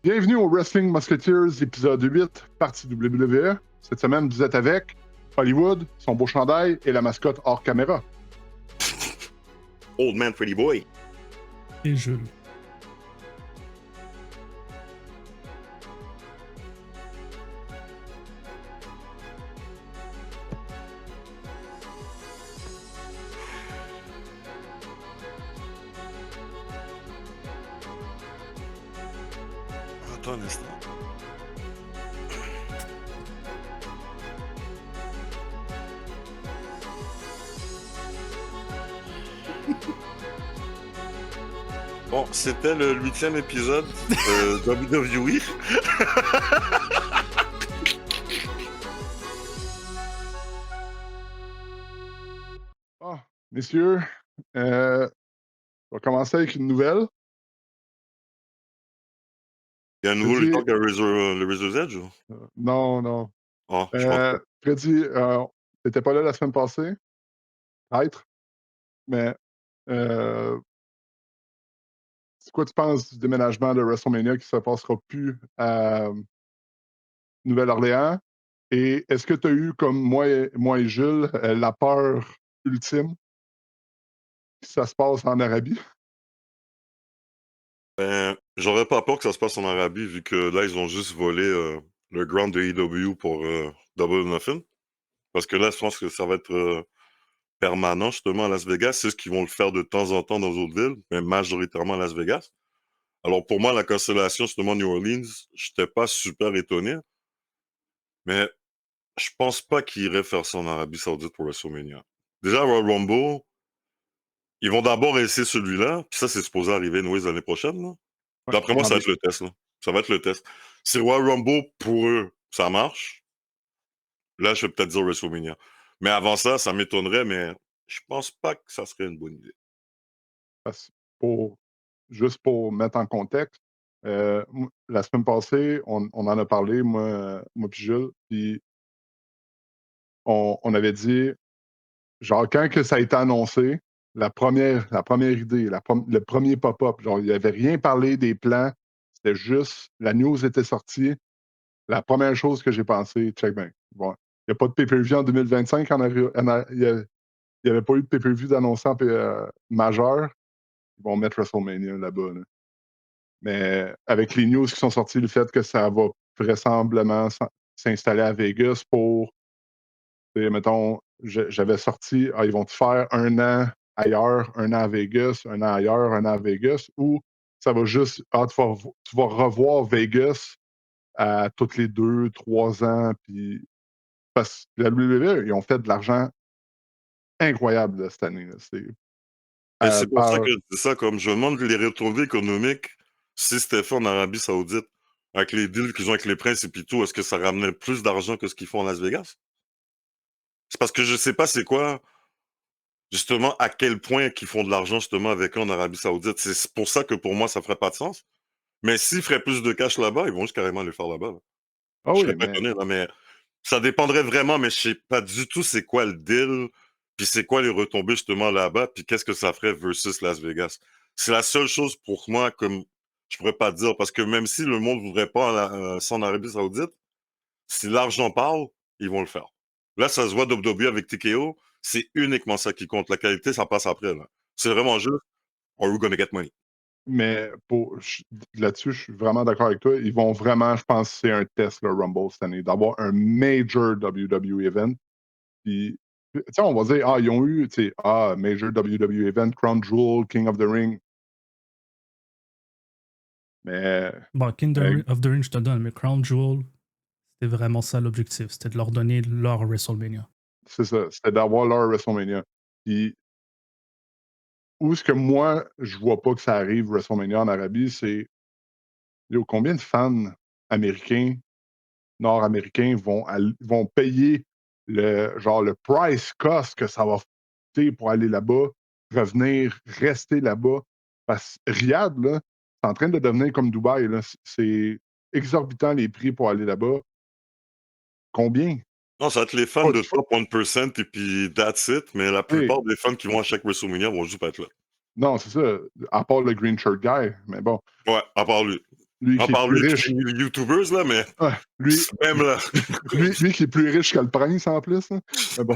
Bienvenue au Wrestling Musketeers, épisode 8, partie WWE. Cette semaine, vous êtes avec Hollywood, son beau chandail et la mascotte hors caméra. Old Man Pretty Boy. Et Jules. Attends un instant. Bon, c'était le 8e épisode de WWE. Ah, messieurs, on va commencer avec une nouvelle. Il y a un nouveau Freddy, lutteur qui a le Razor's Edge ou? non. Oh, je pense pas. Freddy, t'étais pas là la semaine passée, peut-être, mais c'est quoi tu penses du déménagement de WrestleMania qui se passera plus à Nouvelle-Orléans? Et est-ce que tu as eu, comme moi et Jules, la peur ultime que ça se passe en Arabie? J'aurais pas peur que ça se passe en Arabie vu que là, ils ont juste volé le ground de EW pour Double or Nothing. Parce que là, je pense que ça va être permanent justement à Las Vegas. C'est ce qu'ils vont le faire de temps en temps dans d'autres villes, mais majoritairement à Las Vegas. Alors pour moi, la constellation justement New Orleans, j'étais pas super étonné, mais je pense pas qu'ils iraient faire ça en Arabie Saoudite pour WrestleMania. Déjà, Royal Rumble, ils vont d'abord essayer celui-là, puis ça, c'est supposé arriver l'année prochaine. Là. Ouais, D'après moi, ça va janvier. être le test. Là. Ça va être le test. Si Royal Rumble, pour eux, ça marche, là, je vais peut-être dire WrestleMania. Mais avant ça, ça m'étonnerait, mais je pense pas que ça serait une bonne idée. Parce juste pour mettre en contexte, la semaine passée, on en a parlé, moi puis Jules, puis on avait dit, genre, quand que ça a été annoncé, la première idée, le premier pop-up, genre, il n'y avait rien parlé des plans, c'était juste, la news était sortie. La première chose que j'ai pensé, check bien, bon, il n'y a pas de pay-per-view en 2025, il n'y avait pas eu de pay-per-view d'annoncé majeur. Ils vont mettre WrestleMania là-bas. Là. Mais avec les news qui sont sorties, le fait que ça va vraisemblablement s'installer à Vegas pour, mettons, j'avais sorti, ils vont te faire un an ailleurs, un an à Vegas, un an ailleurs, un an à Vegas, ou ça va juste, tu vas revoir Vegas à tous les 2, 3 ans, puis parce que la WWE, ils ont fait de l'argent incroyable là, cette année. Là. Et c'est pour ça Par, que je dis ça, comme je me demande les retombées économiques, si c'était fait en Arabie Saoudite, avec les deals qu'ils ont avec les princes et puis tout, est-ce que ça ramenait plus d'argent que ce qu'ils font à Las Vegas? C'est parce que je sais pas c'est quoi, justement, à quel point qu'ils font de l'argent, justement, avec eux en Arabie Saoudite. C'est pour ça que pour moi, ça ferait pas de sens. Mais s'ils feraient plus de cash là-bas, ils vont juste carrément le faire là-bas. Là. ah Je oui, serais pas mais étonné, là, mais ça dépendrait vraiment, mais je sais pas du tout c'est quoi le deal, puis c'est quoi les retombées justement là-bas, puis qu'est-ce que ça ferait versus Las Vegas. C'est la seule chose pour moi comme je pourrais pas dire, parce que même si le monde voudrait pas ça en Arabie Saoudite, si l'argent parle, ils vont le faire. Là, ça se voit WWE avec TKO, c'est uniquement ça qui compte. La qualité, ça passe après. Là. C'est vraiment juste, are we gonna get money? Mais là-dessus, je suis vraiment d'accord avec toi. Ils vont vraiment, je pense, c'est un test, le Rumble cette année, d'avoir un major WWE event. Puis, tu sais, on va dire, ils ont eu, tu sais, major WWE event, Crown Jewel, King of the Ring. Mais, Bon, euh, of the Ring, je te donne, mais Crown Jewel, c'était vraiment ça l'objectif. C'était de leur donner leur WrestleMania. c'est ça, c'était d'avoir leur WrestleMania. Puis, où est-ce que moi, je vois pas que ça arrive, WrestleMania en Arabie, c'est combien de fans américains, nord-américains vont payer le price cost que ça va coûter pour aller là-bas, revenir, rester là-bas. Parce que Riyad, là, c'est en train de devenir comme Dubaï. Là. C'est exorbitant les prix pour aller là-bas. Combien? Non, ça va être les fans Pas- de pas- top 1% et puis that's it, mais la tu sais, plupart des fans qui vont à chaque WrestleMania vont juste pas être là. non, c'est ça. À part le Green Shirt Guy. Mais bon. Ouais, à part lui. Lui À qui est part plus lui, riche. les YouTubers, là, mais Ouais, lui, même là. lui qui est plus riche que le prince en plus. Hein. Mais bon.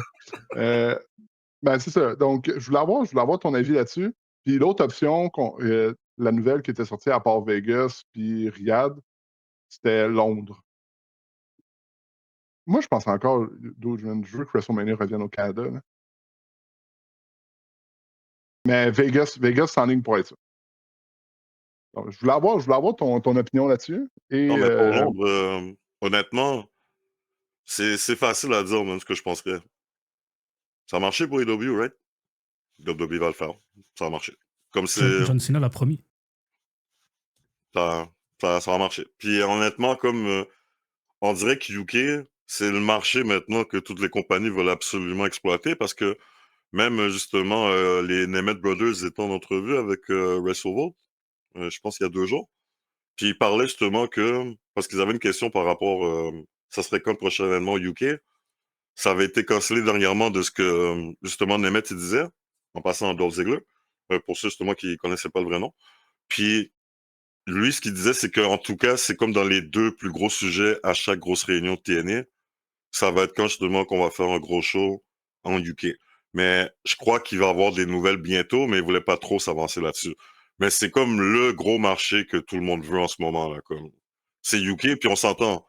Ben, c'est ça. Donc, je voulais avoir ton avis là-dessus. Puis l'autre option, la nouvelle qui était sortie à part Vegas puis Riyad, c'était Londres. Moi, je pense encore, je veux que WrestleMania revienne au Canada. Là. Mais Vegas s'enligne pour être ça. Donc, je voulais avoir ton opinion là-dessus. Et Non, mais pour Londres, honnêtement, c'est facile à dire, même ce que je penserais. Ça a marché pour AEW, right? WWE va le faire. Ça va marcher. Comme c'est. John Cena l'a promis. Ça, ça va marcher. Puis honnêtement, comme on dirait que UK, c'est le marché maintenant que toutes les compagnies veulent absolument exploiter parce que même justement les Nemeth Brothers étaient en entrevue avec WrestleVote, je pense qu'il y a 2 jours. Puis ils parlaient justement que, parce qu'ils avaient une question par rapport, ça serait quand le prochain événement au UK, ça avait été cancellé dernièrement de ce que justement Nemeth il disait, en passant à Dolph Ziggler, pour ceux justement qui connaissaient pas le vrai nom. Puis lui, ce qu'il disait, c'est qu'en tout cas, c'est comme dans les 2 plus gros sujets à chaque grosse réunion de TNA, ça va être quand justement qu'on va faire un gros show en UK. Mais je crois qu'il va y avoir des nouvelles bientôt, mais il voulait pas trop s'avancer là-dessus. Mais c'est comme le gros marché que tout le monde veut en ce moment, là, comme. C'est UK, puis on s'entend.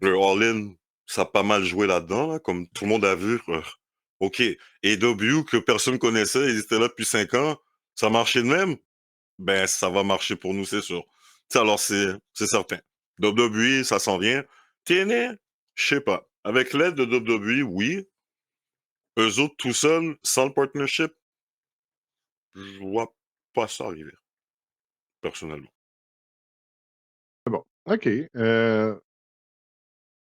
Le All-In, ça a pas mal joué là-dedans, là, comme tout le monde a vu. OK. Et AEW, que personne connaissait, ils étaient là depuis 5 ans, ça marchait de même? Ben, ça va marcher pour nous, c'est sûr. Tu sais, alors, c'est certain. WWE, ça s'en vient. TNA, je sais pas. Avec l'aide de WWE, oui. Eux autres, tout seuls, sans le partnership, je vois pas ça arriver, personnellement. c'est bon. OK.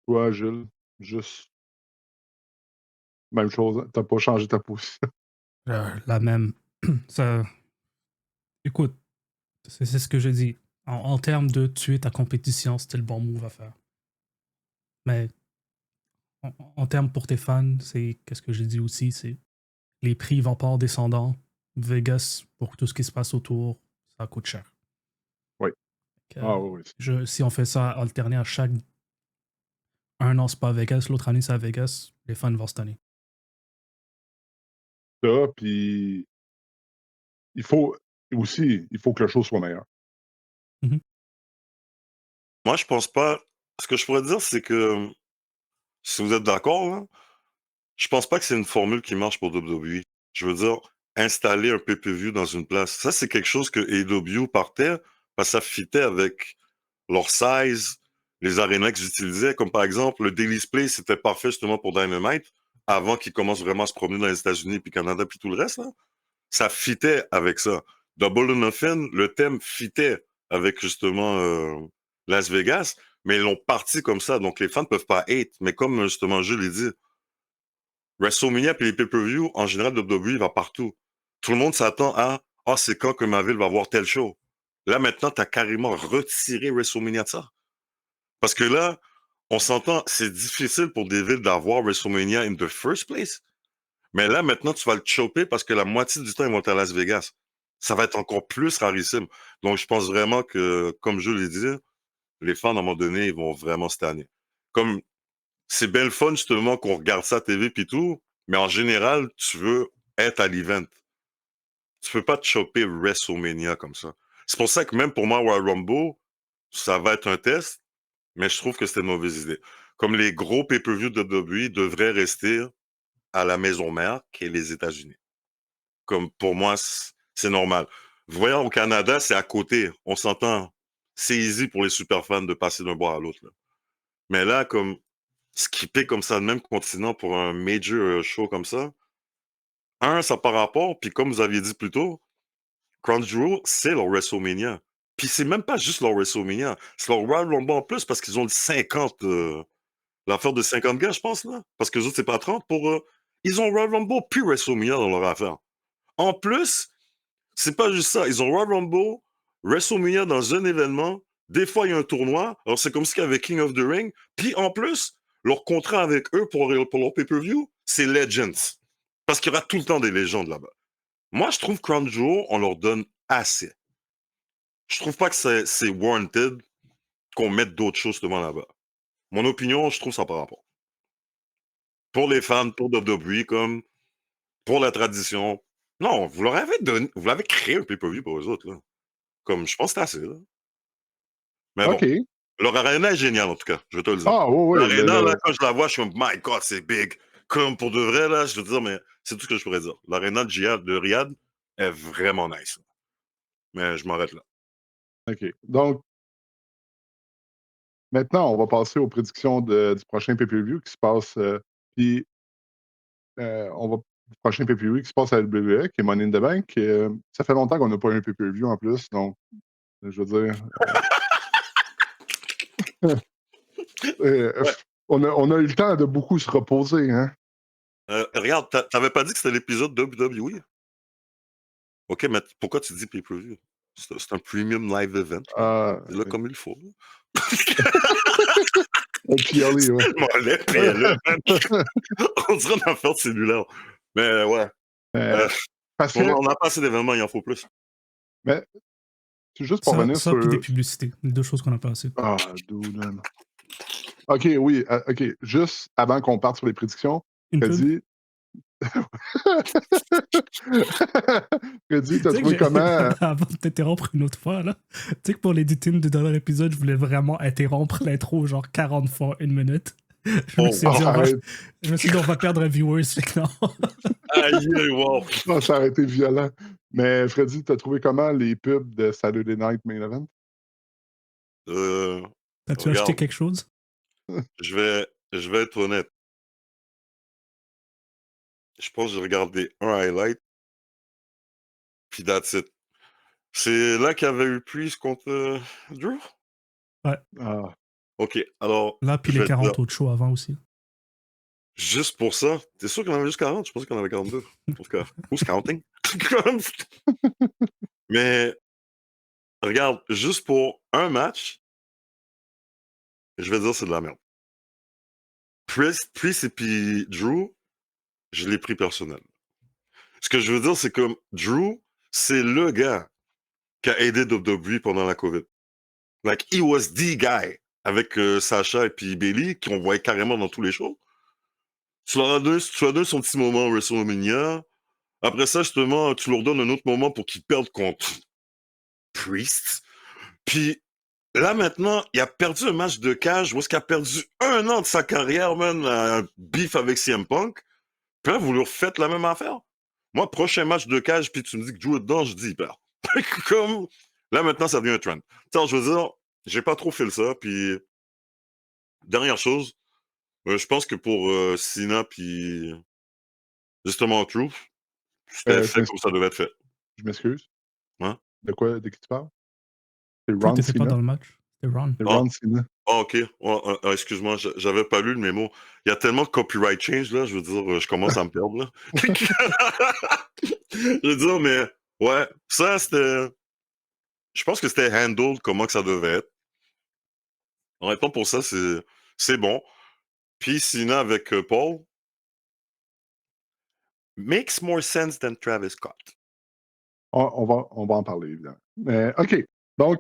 Toi, Jules, juste même chose. T'as pas changé ta position. La même. Ça, écoute, c'est ce que je dis. En termes de tuer ta compétition, c'était le bon move à faire. Mais en termes pour tes fans, c'est qu'est-ce que j'ai dit aussi, c'est les prix vont pas en descendant. Vegas, pour tout ce qui se passe autour, ça coûte cher. Oui. Donc, Ah oui, oui. si on fait ça alterner à chaque un an, c'est pas à Vegas, l'autre année, c'est à Vegas, les fans vont se tanner. Ça, puis il faut il faut que le show soit meilleur. Moi, je pense pas. Ce que je pourrais dire, c'est que, si vous êtes d'accord, là, je pense pas que c'est une formule qui marche pour WWE. Je veux dire, installer un pay-per-view dans une place, ça, c'est quelque chose que AEW partait parce que ça fitait avec leur size, les arénas qu'ils utilisaient. Comme par exemple, le Daily Play, c'était parfait justement pour Dynamite, avant qu'ils commencent vraiment à se promener dans les États-Unis, puis Canada, puis tout le reste. Là. Ça fitait avec ça. Double or Nothing, le thème fitait avec justement Las Vegas, mais ils l'ont parti comme ça, donc les fans ne peuvent pas hate. Mais comme justement Jules l'a dit, WrestleMania et les pay-per-view, en général, WWE va partout. Tout le monde s'attend à « Ah, c'est quand que ma ville va voir tel show? » Là, maintenant, tu as carrément retiré WrestleMania de ça. Parce que là, on s'entend, c'est difficile pour des villes d'avoir WrestleMania in the first place. Mais là, maintenant, tu vas le choper parce que la moitié du temps, ils vont être à Las Vegas. Ça va être encore plus rarissime. Donc, je pense vraiment que, comme je l'ai dit, les fans, à un moment donné, ils vont vraiment se tanner. Comme, c'est bien le fun, justement, qu'on regarde ça à TV puis tout, mais en général, tu veux être à l'event. Tu peux pas te choper WrestleMania comme ça. C'est pour ça que même pour moi, Royal Rumble, ça va être un test, mais je trouve que c'était une mauvaise idée. Comme les gros pay-per-view de WWE devraient rester à la maison mère, qui est les États-Unis. Comme pour moi, c'est normal. Voyons, au Canada, c'est à côté. On s'entend. C'est easy pour les super fans de passer d'un bois à l'autre. Là. Mais là, comme skipper comme ça, le même continent pour un major show comme ça, ça par rapport, puis comme vous aviez dit plus tôt, Crown Jewel, c'est leur WrestleMania. Puis c'est même pas juste leur WrestleMania, c'est leur Royal Rumble en plus parce qu'ils ont le 50, l'affaire de 50 gars, je pense, là. Parce que les autres, c'est pas 30 pour. Ils ont Royal Rumble puis WrestleMania dans leur affaire. En plus, c'est pas juste ça. Ils ont Royal Rumble, WrestleMania dans un événement. Des fois, il y a un tournoi. Alors, c'est comme s'il y avait King of the Ring. Puis, en plus, leur contrat avec eux pour leur pay-per-view, c'est Legends. Parce qu'il y aura tout le temps des légendes là-bas. Moi, je trouve Crown Jewel, on leur donne assez. je trouve pas que c'est warranted qu'on mette d'autres choses devant là-bas. Mon opinion, je trouve ça par rapport. Pour les fans, pour WWE, comme pour la tradition. Non, vous leur avez donné, vous l'avez créé un pay-per-view pour eux autres, là. Comme, je pense que c'est assez, là. Mais bon, OK. leur arena est géniale, en tout cas, je vais te le dire. Ah, oui, oui. L'arena, là, quand je la vois, je suis comme, my God, c'est big. Comme pour de vrai, là, je veux te dire, mais c'est tout ce que je pourrais dire. L'arena de Riyad est vraiment nice. Mais je m'arrête là. OK. Donc, maintenant, on va passer aux prédictions du prochain pay-per-view qui se passe. Puis, du prochain pay-per-view qui se passe à la WWE, qui est Money in the Bank. Ça fait longtemps qu'on n'a pas eu un pay-per-view en plus. Donc, je veux dire. Ouais. On a eu le temps de beaucoup se reposer, hein? Regarde, t'avais pas dit que c'était l'épisode WWE? OK, mais pourquoi tu dis pay-per-view? C'est un premium live event, là. C'est là comme il faut, là. Un PLE, ouais. Tellement laid, PLE, man. On dirait une affaire de cellulaire. Mais ouais. Parce On que, a pas assez d'événements, il en faut plus. mais, c'est juste pour revenir Ça, sur. puis des publicités. Les deux choses qu'on a pas assez. Ah, dude, man. OK, oui, OK. Juste avant qu'on parte sur les prédictions, Une pub? Freddy. Freddy, t'as Tu sais que trouvé comment? avant de t'interrompre une autre fois, là, tu sais que pour l'éditing du dernier épisode, je voulais vraiment interrompre l'intro genre 40 fois, 1 minute. Je me suis dit, on va perdre un viewers, fait que non. Aïe, wow. Ah, ça aurait été violent. Mais Freddy, t'as trouvé comment les pubs de Saturday Night Main Event? T'as-tu acheté quelque chose? Je vais être honnête. Je pense que j'ai regardé un highlight. Puis that's it. C'est là qu'il y avait eu Priest contre Drew? Ouais. Ah. OK, alors. Là, puis les 40 autres shows avant aussi. Juste pour ça? T'es sûr qu'on en avait juste 40? Je pensais qu'on en avait 42. En tout cas, who's counting? Mais, regarde, juste pour un match, je vais dire c'est de la merde. Priest et puis Drew, je l'ai pris personnel. Ce que je veux dire, c'est que Drew, c'est le gars qui a aidé WWE pendant la COVID. Like, he was the guy avec Sasha et puis Bayley, qu'on voyait carrément dans tous les shows. Tu leur as donné son petit moment WrestleMania. Après ça, justement, tu leur donnes un autre moment pour qu'ils perdent contre Priest. Puis là, maintenant, il a perdu un match de cage où est-ce qu'il a perdu 1 an de sa carrière, man, un beef avec CM Punk. Puis là, vous leur faites la même affaire. Moi, prochain match de cage, puis tu me dis que Drew est dedans, je dis, il perd. Comme, là, maintenant, ça devient un trend. T'sais, je veux dire, j'ai pas trop fait ça, puis dernière chose, je pense que pour Cena, puis justement Truth, c'était fait comme ça devait être fait. Je m'excuse. Hein? De qui tu parles? C'est Truth Ron n'était pas Cena? dans le match. C'était Ron. C'est Ron Cena. Ah, OK. Excuse-moi, j'avais pas lu le mémo. Il y a tellement de copyright change, là, je veux dire, je commence à me perdre, là. Je veux dire, mais ouais, ça, c'était... Je pense que c'était handled comment que ça devait être. Honnêtement, pour ça, c'est bon. Puis sinon, avec Paul, makes more sense than Travis Scott. On va en parler, évidemment. OK. Donc,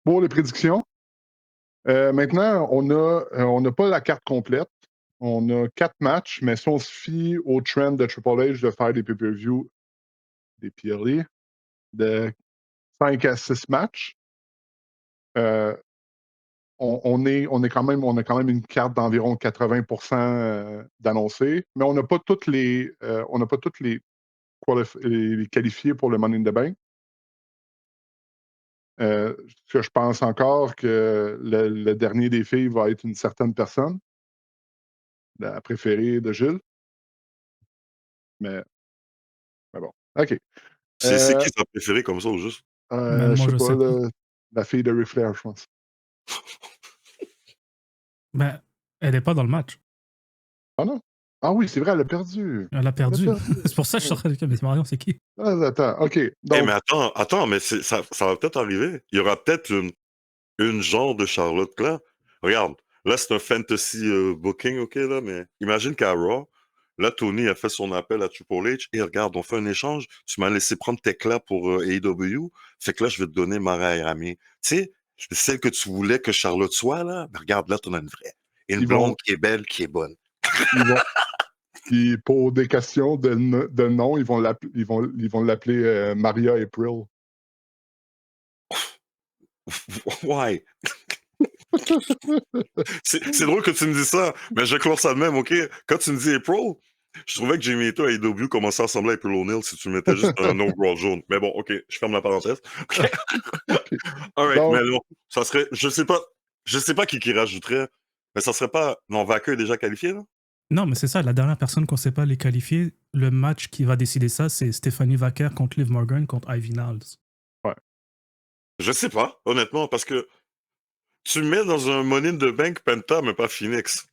pour les prédictions, maintenant, on n'a pas la carte complète. On a 4 matchs, mais si on se fie au trend de Triple H de faire des pay-per-view, des PLE, de 5 à 6 matchs, on a quand même une carte d'environ 80% d'annoncés, mais on n'a pas toutes les les qualifiés pour le Money in the Bank. Que je pense encore que le dernier des filles va être une certaine personne, la préférée de Gilles. Mais bon, OK. C'est qui sa préférée comme ça, au juste? Même Je moi, sais je pas, sais pas. la fille de Ric Flair, je pense. Ben, elle est pas dans le match. Ah non? Ah oui, c'est vrai, elle a perdu. Elle a perdu. C'est pour ça que je suis en train de dire, mais Marion, c'est qui? Attends, OK. Donc, Mais attends, mais ça va peut-être arriver. Il y aura peut-être une genre de Charlotte là. Regarde, là, c'est un fantasy booking, OK, là, mais imagine qu'à Raw, Là, Tony a fait son appel à Triple H. Et regarde, on fait un échange. Tu m'as laissé prendre tes clats pour AEW. Fait que là, je vais te donner Mariah Rami. Tu sais, celle que tu voulais que Charlotte soit, là, ben regarde, là, t'en as une vraie. Une Ils blonde vont, qui est belle, qui est bonne. ils vont, puis pour des questions de nom, ils vont l'appeler Maria April. Ouais. C'est drôle que tu me dis ça, mais je clore ça de même, OK? Quand tu me dis April, je trouvais que Jimmy Ito et AEW commençaient à ressembler à April O'Neil si tu mettais juste un overall jaune. Mais bon, OK, je ferme la parenthèse. OK. OK. Alright, Donc, mais non, ça serait, je sais pas qui rajouterait, mais ça serait pas, non, Vaca est déjà qualifié, là? Non, mais c'est ça, la dernière personne qu'on ne sait pas les qualifier, le match qui va décider ça, c'est Stephanie Vaquer contre Liv Morgan contre Ivy Niles. Je sais pas, honnêtement, parce que tu mets dans un Money in the Bank Penta, mais pas Phoenix.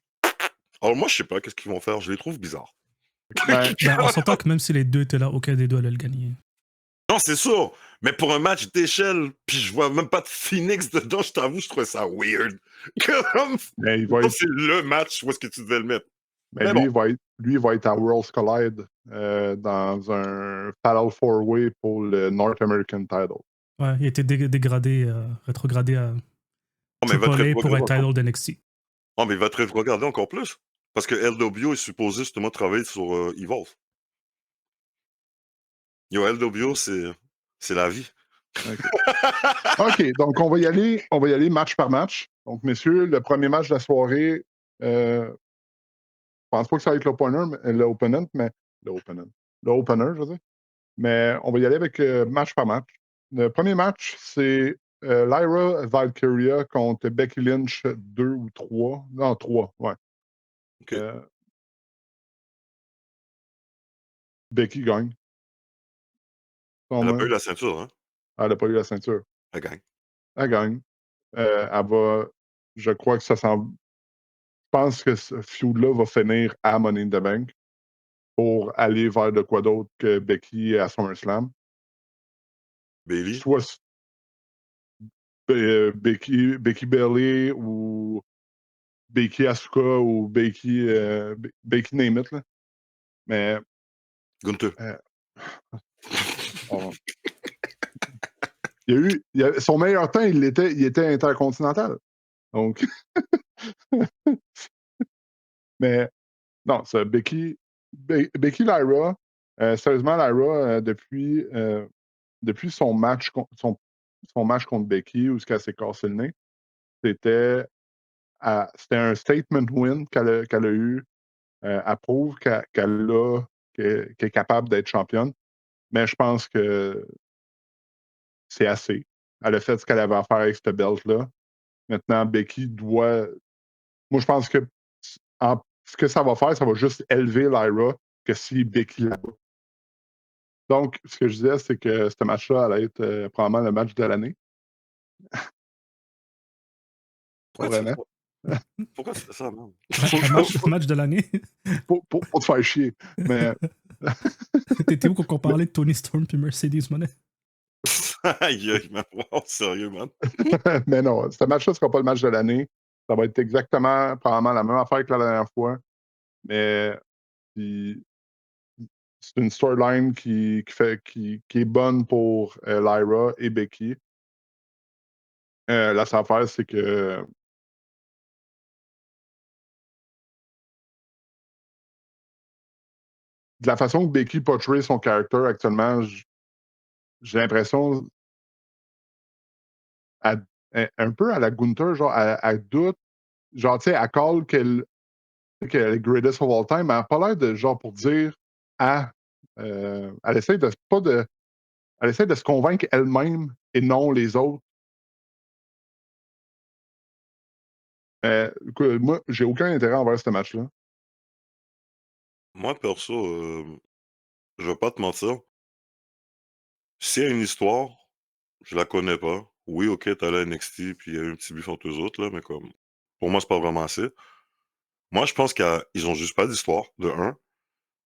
Alors moi, je sais pas qu'est-ce qu'ils vont faire, je les trouve bizarres. ben, Ben, on s'entend que même si les deux étaient là, aucun des deux allait le gagner. Non, c'est sûr. Mais pour un match d'échelle, puis je vois même pas de Phoenix dedans, je t'avoue, je trouvais ça weird. Comme, ben, il va ça, être, c'est le match où est-ce que tu devais le mettre. ben, Mais lui, bon, il va être à Worlds Collide dans un Fatal 4-Way pour le North American title. Ouais, il a été dégradé, rétrogradé à non, mais il va Triple te A pour rétrograder être encore. title d'NXT. Non, mais il va te rétrograder encore plus. Parce que LW est supposé justement travailler sur Evolve. Yo, LW, c'est la vie. OK. OK, donc on va y aller match par match. Donc, messieurs, le premier match de la soirée, je pense pas que ça va être l'opener, mais l'opener, je veux dire. Mais on va y aller avec match par match. Le premier match, c'est Lyra Valkyria contre Becky Lynch 2 ou 3. Non, 3, ouais. OK. Becky gagne. Elle a pas eu la ceinture, hein? Elle n'a pas eu la ceinture. Elle gagne. Elle gagne. Elle va. Je crois que ça semble. Je pense que ce feud-là va finir à Money in the Bank pour aller vers de quoi d'autre que Becky à SummerSlam. Bailey? Soit Becky Bailey ou Becky Asuka ou Becky Name It, là. Mais Gunther. on- son meilleur temps, il était intercontinental. Donc, mais non, c'est Becky Lyra. Sérieusement, Lyra, depuis son match contre Becky, où elle s'est cassé le nez, c'était un statement win qu'elle a eu. Elle prouve qu'elle est capable d'être championne. Mais je pense que c'est assez. Elle a fait ce qu'elle avait à faire avec cette belt-là. Maintenant, Becky doit. Moi, je pense que ce que ça va faire, ça va juste élever Lyra que si Becky la bat. Donc, ce que je disais, c'est que ce match-là allait être probablement le match de l'année. Pas Pourquoi tu vraiment. Pourquoi tu fais ça, man? Match de l'année. Pour te faire chier. Mais T'étais où quand on parlait de Tony Storm puis Mercedes Monet? Aïe, aïe, man. Wow, sérieux, man. mais non, ce match-là ne sera pas le match de l'année. Ça va être exactement, probablement, la même affaire que la dernière fois. Mais puis, c'est une storyline qui est bonne pour Lyra et Becky. La seule affaire, c'est que de la façon que Becky portray son caractère actuellement, j'ai l'impression un peu à la Gunther, genre, elle doute, genre, tu sais, elle call qu'elle est greatest of all time, mais elle n'a pas l'air de, genre, pour dire, ah, elle essaie de pas de, elle essaie de se convaincre elle-même et non les autres. Écoute, moi, j'ai aucun intérêt envers ce match-là. Moi, perso, je vais pas te mentir. S'il y a une histoire, je la connais pas. Oui, OK, tu allé à NXT, puis il y a eu un petit bif entre eux autres, là, mais comme pour moi, c'est pas vraiment assez. Moi, je pense qu'ils ont juste pas d'histoire, de un.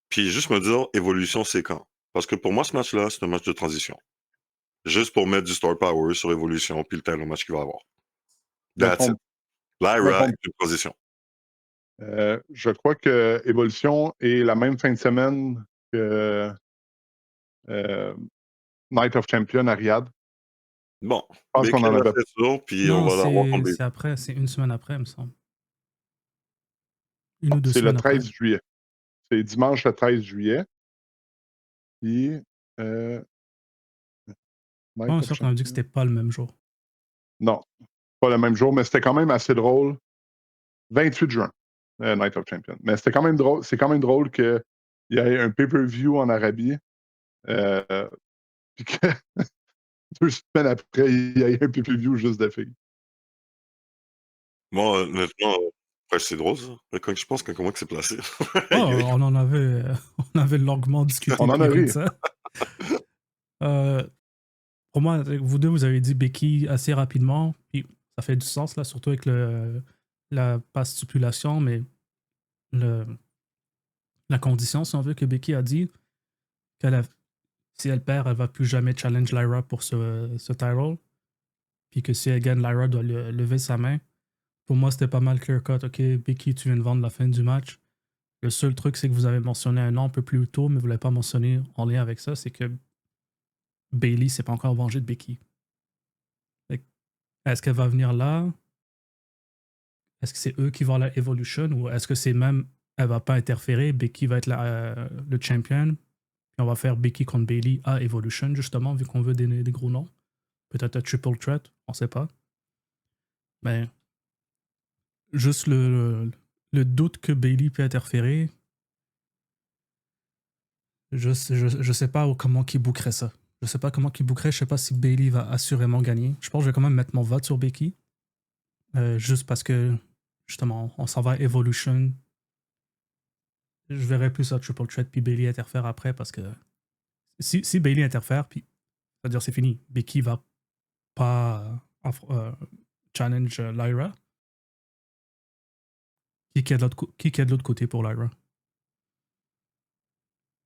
Puis juste me dire, évolution, c'est quand? Parce que pour moi, ce match-là, c'est un match de transition. Juste pour mettre du star power sur évolution, puis le title match qu'il va avoir. Me That's it. trompe, me Lyra est trompe, une transition. Je crois que Evolution est la même fin de semaine que Night of Champion à Riyad. Bon, Je pense qu'on Becky en a avait. fait ça, puis on Non, va l'avoir contre c'est après, c'est une semaine après, il me semble. Une ou deux C'est le semaines après. 13 juillet. C'est dimanche le 13 juillet. Puis, Night Ouais, of c'est sûr qu'on a dit que Champion. c'était pas le même jour. Non, pas le même jour, mais c'était quand même assez drôle. 28 juin, Night of Champion. Mais c'était quand même drôle. C'est quand même drôle qu'il y ait un pay-per-view en Arabie. Puis que 2 semaines après, il y ait un pay-per-view juste de filles. Moi, honnêtement, ouais, c'est drôle, ça. Mais quand je pense que comment que c'est placé. Oh, Aïe, aïe. on en avait, on avait longuement discuté On en a puis ri de ri. ça. Pour moi, vous deux, vous avez dit Becky assez rapidement, puis ça fait du sens, là, surtout avec la pas stipulation, mais la condition, si on veut, que Becky a dit si elle perd, elle va plus jamais challenge Lyra pour ce title, puis que si elle gagne, Lyra doit lever sa main. Pour moi, c'était pas mal clear-cut. OK, Becky, tu viens de vendre la fin du match. Le seul truc, c'est que vous avez mentionné un nom un peu plus tôt, mais vous ne l'avez pas mentionné en lien avec ça, c'est que Bayley s'est pas encore vengée de Becky. Est-ce qu'elle va venir là? Est-ce que c'est eux qui vont à la Evolution ou est-ce que c'est même elle va pas interférer, Becky va être le champion, puis on va faire Becky contre Bayley à Evolution, justement, vu qu'on veut des gros noms. Peut-être un triple threat, on sait pas. Mais juste le doute que Bayley peut interférer, je sais pas comment qui bookerait ça. Je sais pas comment qui bookerait, je sais pas si Bayley va assurément gagner. Je pense que je vais quand même mettre mon vote sur Becky. Juste parce que, justement, on s'en va à Evolution. Je verrais plus ça triple threat puis Bayley interfère après parce que si Bayley interfère, puis c'est-à-dire c'est fini. Becky va pas challenge Lyra. Qui est de l'autre côté pour Lyra?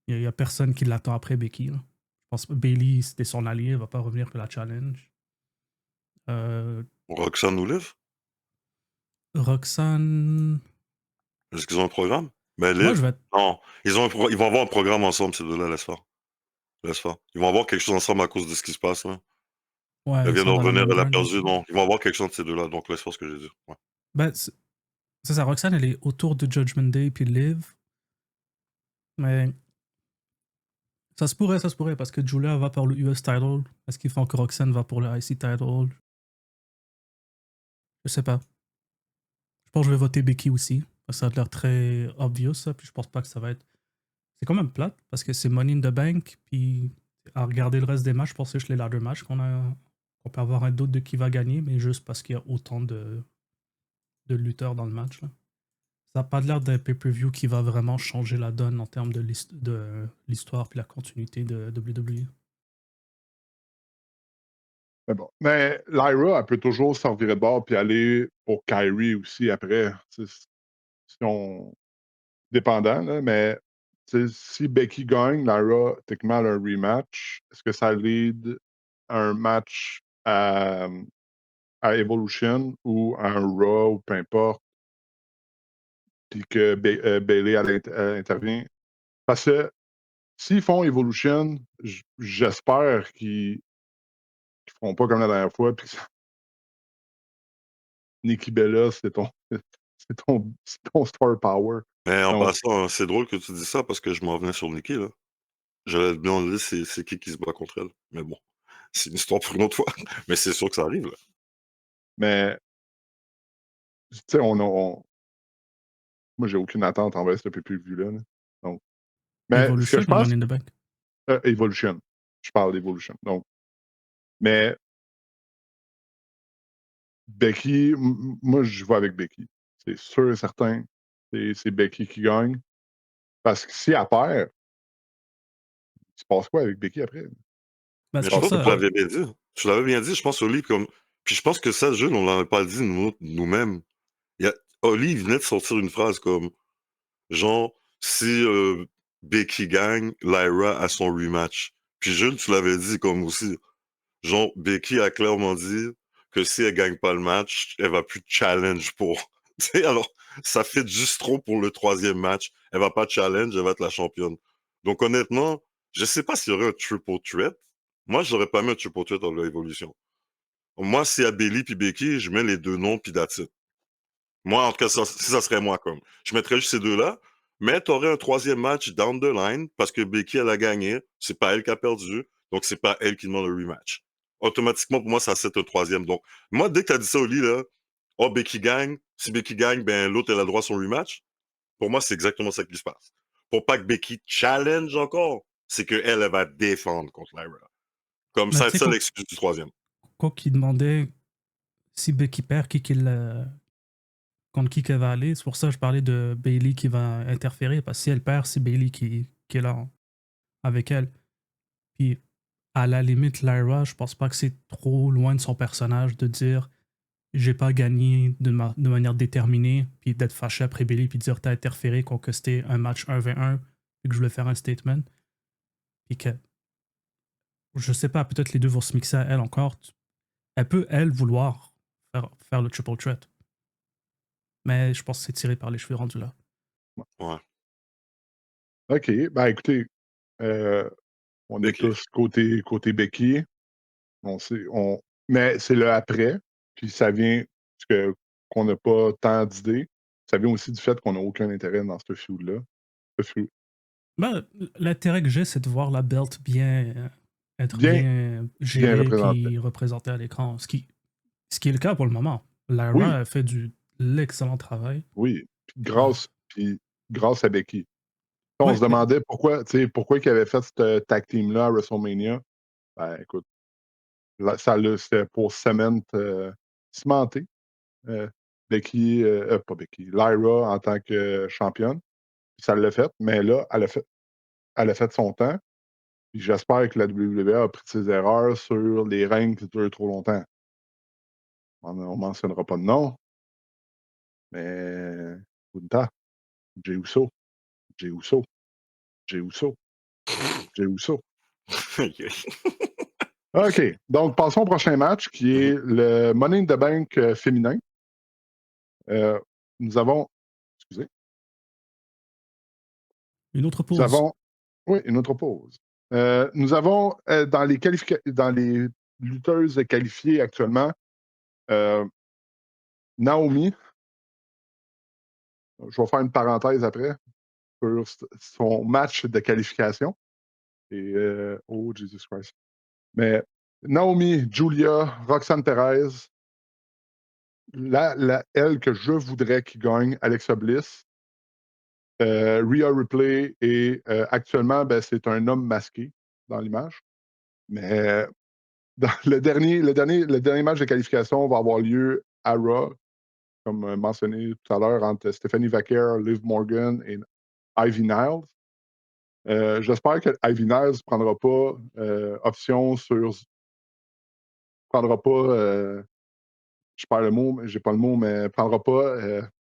Il y a personne qui l'attend après Becky. Là. Je pense que Bayley, c'était son allié, elle va pas revenir pour la challenge. Roxanne nous lève? Roxanne. Est-ce qu'ils ont un programme? Ben, Moi, je Liv, vais. non. Ils vont avoir un programme ensemble, ces deux-là, laisse faire. Laisse faire. Ils vont avoir quelque chose ensemble à cause de ce qui se passe, là. Ouais, Elle ils vient de sont dans la revenir, même elle a brand perdu, aussi. non. Ils vont avoir quelque chose de ces deux-là, donc laisse faire ce que j'ai dit. Ouais. Ben, c'est ça, Roxanne, elle est autour de Judgment Day puis Liv. Mais ça se pourrait, parce que Julia va pour le US title. Est-ce qu'ils font que Roxanne va pour le IC title? Je sais pas. Je pense que je vais voter Becky aussi. Parce que ça a l'air très obvious, ça. Puis je pense pas que ça va être. C'est quand même plate, parce que c'est Money in the Bank. Puis à regarder le reste des matchs, je pense que c'est les ladder matchs qu'on peut avoir un doute de qui va gagner, mais juste parce qu'il y a autant de lutteurs dans le match. Là. Ça n'a pas l'air d'un pay-per-view qui va vraiment changer la donne en termes de l'histoire puis la continuité de WWE. Mais bon. Mais Lyra, elle peut toujours se revirer de bord puis aller pour Kyrie aussi après. Si on. Dépendant, là, mais si Becky gagne, Lyra, techniquement, elle a un rematch. Est-ce que ça lead à un match à Evolution ou à un Raw ou peu importe, puis que Bayley elle intervient? Parce que s'ils font Evolution, j'espère qu'ils ne feront pas comme la dernière fois, puis Nikki Bella, c'est ton star power. Mais en Donc, passant, c'est drôle que tu dis ça parce que je m'en venais sur Nikki, là. J'allais te demander c'est qui se bat contre elle. Mais bon, c'est une histoire pour une autre fois. Mais c'est sûr que ça arrive, là. mais, tu sais, moi, j'ai aucune attente envers ce pay-per-view-là. Là. Donc, mais ce que Evolution je ou pense, Money in the Bank? Evolution. Je parle d'Evolution. Donc, mais Becky, moi, je vais avec Becky. C'est sûr et certain. C'est Becky qui gagne. Parce que si elle perd, il se passe quoi avec Becky après? Ben, Mais c'est je pour Donc, pense que c'est tu ça. pas. l'avais bien dit. Tu l'avais bien dit, je pense, Oli, comme. Puis je pense que ça, jeune, on l'avait pas dit nous-mêmes. Oli venait de sortir une phrase comme genre, si Becky gagne, Lyra a son rematch. Puis jeune, tu l'avais dit comme aussi. Genre, Becky a clairement dit que si elle gagne pas le match, elle va plus challenge pour. Tu sais, alors, ça fait juste trop pour le 3e match. Elle va pas challenge, elle va être la championne. Donc honnêtement, je sais pas s'il y aurait un triple threat. Moi, j'aurais pas mis un triple threat dans l'évolution. Moi, s'il y a Bailey puis Becky, je mets les 2 noms puis that's it. Moi, en tout cas, si ça serait moi, comme. Je mettrais juste ces 2-là, mais t'aurais un 3e match down the line parce que Becky, elle a gagné. C'est pas elle qui a perdu, donc c'est pas elle qui demande le rematch. Automatiquement, pour moi, ça c'est un 3e. Donc, moi, dès que t'as dit ça au lit, là, oh, Becky gagne. Si Becky gagne, ben, l'autre, elle a droit à son rematch. Pour moi, c'est exactement ça qui se passe. Pour pas que Becky challenge encore, c'est qu'elle, elle va défendre contre Lyra. Comme Mais ça, tu c'est sais, ça l'excuse du 3e. quoi qu'il demandait si Becky perd, contre qui qu'elle va aller. C'est pour ça que je parlais de Bailey qui va interférer, parce que si elle perd, c'est Bailey qui est là avec elle. Puis, à la limite, Lyra, je pense pas que c'est trop loin de son personnage de dire j'ai pas gagné de manière déterminée, puis d'être fâché après Bailey, puis dire t'as interféré quand que c'était un match 1v1, puis que je voulais faire un statement. Puis que, je sais pas, peut-être les deux vont se mixer à elle encore. Elle peut, elle, vouloir faire le triple threat. Mais je pense que c'est tiré par les cheveux rendu là. Ouais. OK. Ben, écoutez, on est Becky. tous côté Becky. Mais c'est le après. Puis ça vient qu'on n'a pas tant d'idées. Ça vient aussi du fait qu'on n'a aucun intérêt dans ce feud-là. Ben, l'intérêt que j'ai, c'est de voir la belt être Bien, bien bien gérée représenté. puis représentée à l'écran. Ce qui est le cas pour le moment. Lyra Oui, a fait l'excellent travail. oui. Euh, Puis grâce à Becky. On ouais, se demandait pourquoi il avait fait ce tag team-là à WrestleMania. Ben, écoute, là, c'était pour cimenter Becky, pas Becky, Lyra en tant que championne. Ça l'a fait, mais là, elle a fait son temps. Puis j'espère que la WWE a pris ses erreurs sur les règnes qui durent trop longtemps. On ne mentionnera pas de nom, mais Kunta, Jey Uso, Jey Uso, Jey Uso, Jey Uso. OK. Donc, passons au prochain match qui est le Money in the Bank féminin. Nous avons. Excusez. une autre Nous pause. avons. Oui, une autre pause. Nous avons dans les lutteuses qualifiées actuellement, Naomi. Je vais faire une parenthèse après sur son match de qualification. Et, oh, Jesus Christ. Mais Naomi, Julia, Roxanne Perez, elle que je voudrais qui gagne, Alexa Bliss, Rhea Ripley, et actuellement, ben, c'est un homme masqué dans l'image. Mais dans le dernier match de qualification va avoir lieu à Raw, comme mentionné tout à l'heure, entre Stephanie Vaquer, Liv Morgan et Ivy Niles. J'espère que Ivy Niles ne prendra pas option sur. Prendra pas. Je perds le mot, j'ai pas le mot, mais prendra pas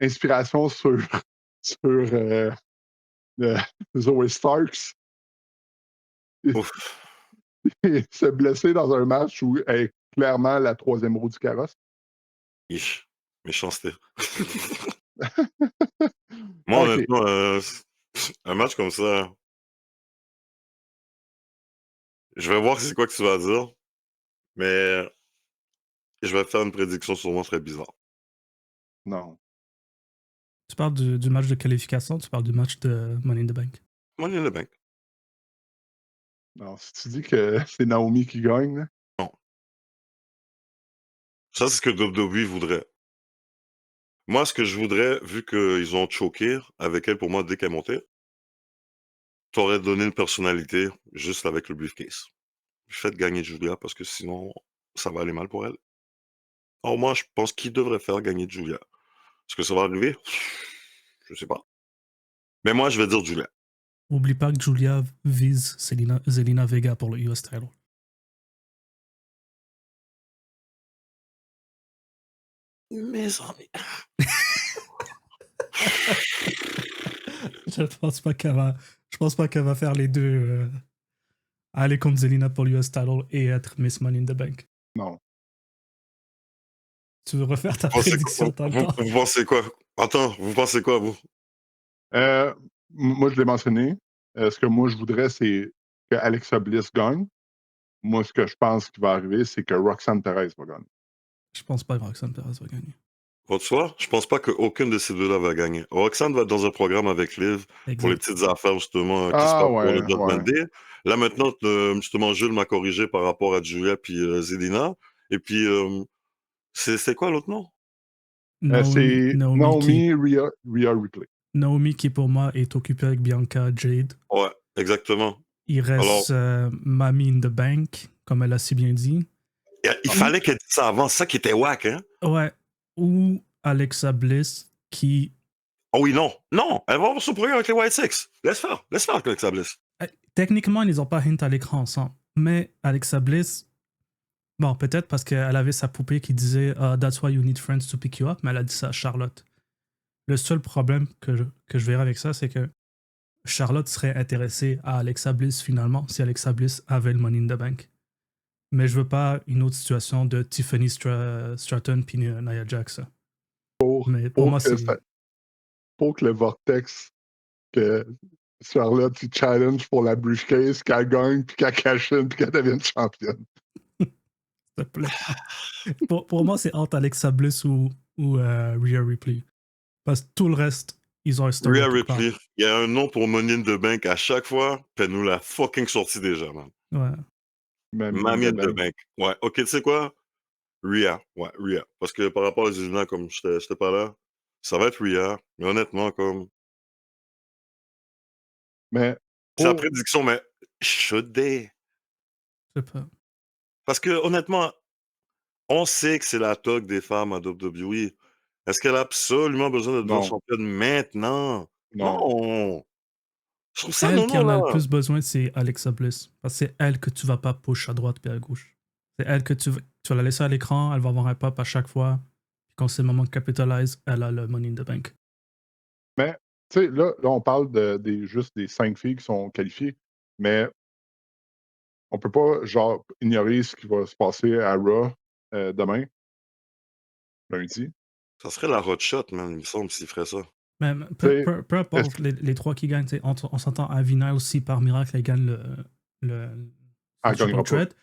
inspiration sur, sur Zoe Starks Ouf. et se blesser dans un match où elle est clairement la 3e roue du carrosse. Ich. Méchanceté. Moi, OK. honnêtement, un match comme ça, je vais voir c'est quoi que tu vas dire, mais je vais faire une prédiction sûrement très bizarre. Non. Tu parles du match de qualification, tu parles du match de Money in the Bank. Money in the Bank. Non. Si tu dis que c'est Naomi qui gagne, là, Non. Ça, c'est ce que WWE voudrait. Moi, ce que je voudrais, vu qu'ils ont choqué avec elle pour moi dès qu'elle montait, t'aurais donné une personnalité juste avec le briefcase. Faites gagner Julia parce que sinon, ça va aller mal pour elle. Or, moi, je pense qu'il devrait faire gagner Julia. Est-ce que ça va arriver? Je sais pas. Mais moi, je vais dire Julia. Oublie pas que Julia vise Zelina Vega pour le US title. Mes amis. Je pense pas qu'elle va faire les deux. Aller contre Zelina pour le US title et être Miss Money in the Bank. non. Tu veux refaire ta Vous pensez prédiction, quoi? t'as le temps. Vous pensez quoi? Attends, vous pensez quoi, vous? Moi, je l'ai mentionné. Ce que moi, je voudrais, c'est que Alexa Bliss gagne. Moi, ce que je pense qui va arriver, c'est que Roxanne Perez va gagner. Je pense pas que Roxanne Perez va gagner. Tu vois, je pense pas qu'aucune de ces deux-là va gagner. Roxanne va être dans un programme avec Liv pour les Exact. petites affaires, justement, qui se Ah passent pour le ouais, Judgment ouais. Day. Là, maintenant, justement, Jules m'a corrigé par rapport à Julia puis Zelina. Et puis, c'est quoi l'autre nom? C'est Naomi Rhea Ripley. Naomi qui pour moi est occupée avec Bianca Jade. Ouais, exactement. Il Alors, reste Mami in the Bank, comme elle a si bien dit. il Ou, fallait qu'elle dise ça avant, ça qui était whack, hein? ouais, ou Alexa Bliss qui... Oh oui, non. Non, elle va avoir son programme avec les White Six. Laisse faire avec Alexa Bliss. Techniquement, ils n'ont pas hint à l'écran ensemble. Mais Alexa Bliss, bon, peut-être parce qu'elle avait sa poupée qui disait That's why you need friends to pick you up, mais elle a dit ça à Charlotte. Le seul problème que je verrais avec ça, c'est que Charlotte serait intéressée à Alexa Bliss finalement si Alexa Bliss avait le Money in the Bank. Mais je veux pas une autre situation de Tiffany Stratton puis Nia Jax. Mais pour moi, c'est... Pour que le Vortex, que Charlotte il challenge pour la briefcase, qu'elle gagne, puis qu'elle cash in, puis qu'elle devienne championne. S'il te plaît. pour moi, c'est entre Alexa Bliss ou Rhea Ripley. Parce que tout le reste, ils ont un story Rhea quelque part. Ripley, il y a un nom pour Money in the Bank à chaque fois, puis elle nous l'a fucking sorti déjà, man. Ouais. Mamie in the Bank. Ouais, ok, tu sais quoi? Rhea. Ouais, Rhea. Parce que par rapport à Zelina, comme j'étais pas là, ça va être Rhea. Mais honnêtement, comme. Mais C'est la prédiction, mais should they? Je sais pas. Parce que honnêtement, on sait que c'est la toque des femmes à WWE. Est-ce qu'elle a absolument besoin de devenir non, championne maintenant? non. Non! Je trouve ça Elle qui non, en a le là. plus besoin, c'est Alexa Bliss. Parce que c'est elle que tu vas pas push à droite puis à gauche. C'est elle que tu vas la laisser à l'écran, elle va avoir un pop à chaque fois. Puis quand c'est le moment de capitalize, elle a le Money in the Bank. Mais, tu sais, là, on parle juste des 5 filles qui sont qualifiées, mais on peut pas, genre, ignorer ce qui va se passer à Raw demain, lundi. Ça serait la hot shot, man, il me semble, s'il ferait ça. Mais Tu sais, peu importe les trois qui gagnent, on s'entend à Vina aussi par miracle, elle gagne le elle Triple gagnera pas. Threat.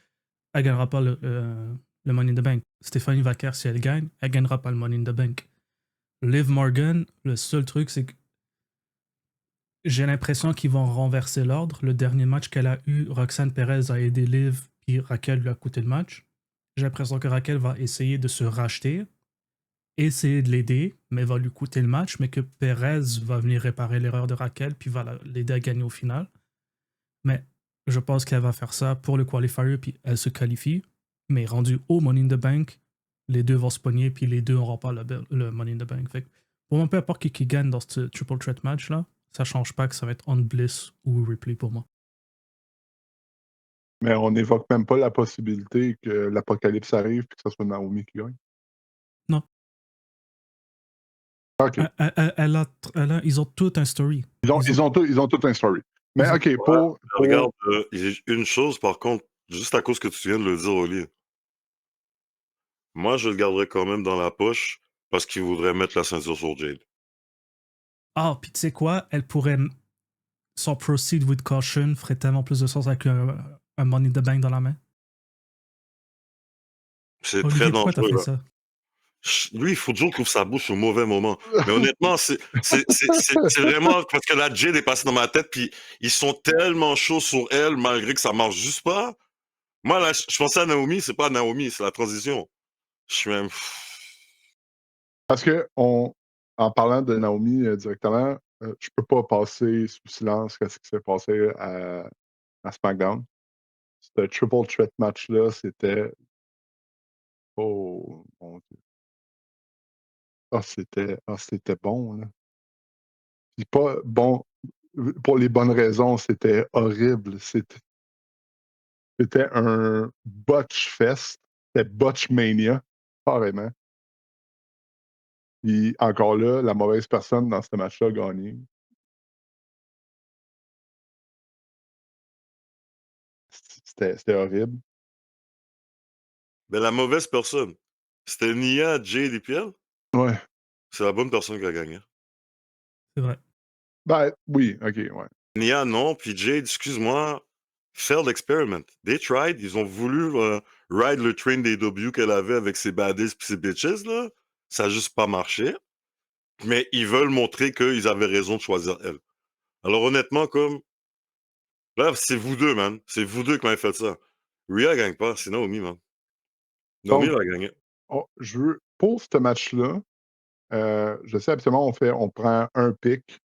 Elle gagnera pas le Money in the Bank. Stéphanie Vaquer, si elle gagne, elle gagnera pas le Money in the Bank. Liv Morgan, le seul truc, c'est que j'ai l'impression qu'ils vont renverser l'ordre. Le dernier match qu'elle a eu, Roxanne Perez a aidé Liv, puis Raquel lui a coûté le match. J'ai l'impression que Raquel va essayer de se racheter, essayer de l'aider, mais va lui coûter le match, mais que Perez va venir réparer l'erreur de Raquel, puis va l'aider à gagner au final. Mais je pense qu'elle va faire ça pour le qualifier, puis elle se qualifie. Mais rendu au Money in the Bank, les deux vont se pogner, puis les deux n'auront pas le Money in the Bank. Fait que pour moi, peu importe qui gagne dans ce Triple Threat match-là, ça change pas que ça va être On Bliss ou Ripley pour moi. Mais on n'évoque même pas la possibilité que l'apocalypse arrive et que ce soit Naomi qui gagne. Non. OK. Ils ont tout un story. Ils ont tout un story. Mais OK, Ouais, regarde, il y a une chose, par contre, juste à cause que tu viens de le dire, Oli. Moi, je le garderais quand même dans la poche parce qu'il voudrait mettre la ceinture sur Jade. Ah, puis tu sais quoi? Elle pourrait... Son Proceed with Caution ferait tellement plus de sens avec un Money in the Bank dans la main. C'est Olivier, très pourquoi t'as dangereux, fait là. ça? Lui, il faut toujours qu'il ouvre sa bouche au mauvais moment. Mais honnêtement, c'est vraiment parce que la Jade est passée dans ma tête, puis ils sont tellement chauds sur elle, malgré que ça marche juste pas. Moi, là, je pensais à Naomi, c'est pas Naomi, c'est la transition. Je suis même... Parce que, en parlant de Naomi directement, je peux pas passer sous silence ce qui s'est passé à SmackDown. Ce Triple Threat match-là, c'était. Oh mon Dieu. C'était bon, là. Puis pas bon pour les bonnes raisons, c'était horrible. C'était un botch fest. C'était Botchmania, carrément. Puis encore là, la mauvaise personne dans ce match-là a gagné. C'était horrible. Mais la mauvaise personne, C'était Nia, Jade et puis elle. Ouais. C'est la bonne personne qui a gagné. C'est vrai. Ben, oui, OK, ouais. Nia, non. Puis Jade, excuse-moi, failed experiment. They tried. Ils ont voulu ride le train des W qu'elle avait avec ses baddies puis ses bitches, là. Ça a juste pas marché. Mais ils veulent montrer qu'ils avaient raison de choisir elle. Alors honnêtement, comme... Là, c'est vous deux, man. C'est vous deux qui m'avez fait ça. Rhea gagne pas, c'est Naomi, man. Naomi Donc, va gagner. je veux, pour ce match-là, je sais absolument, on prend un pick.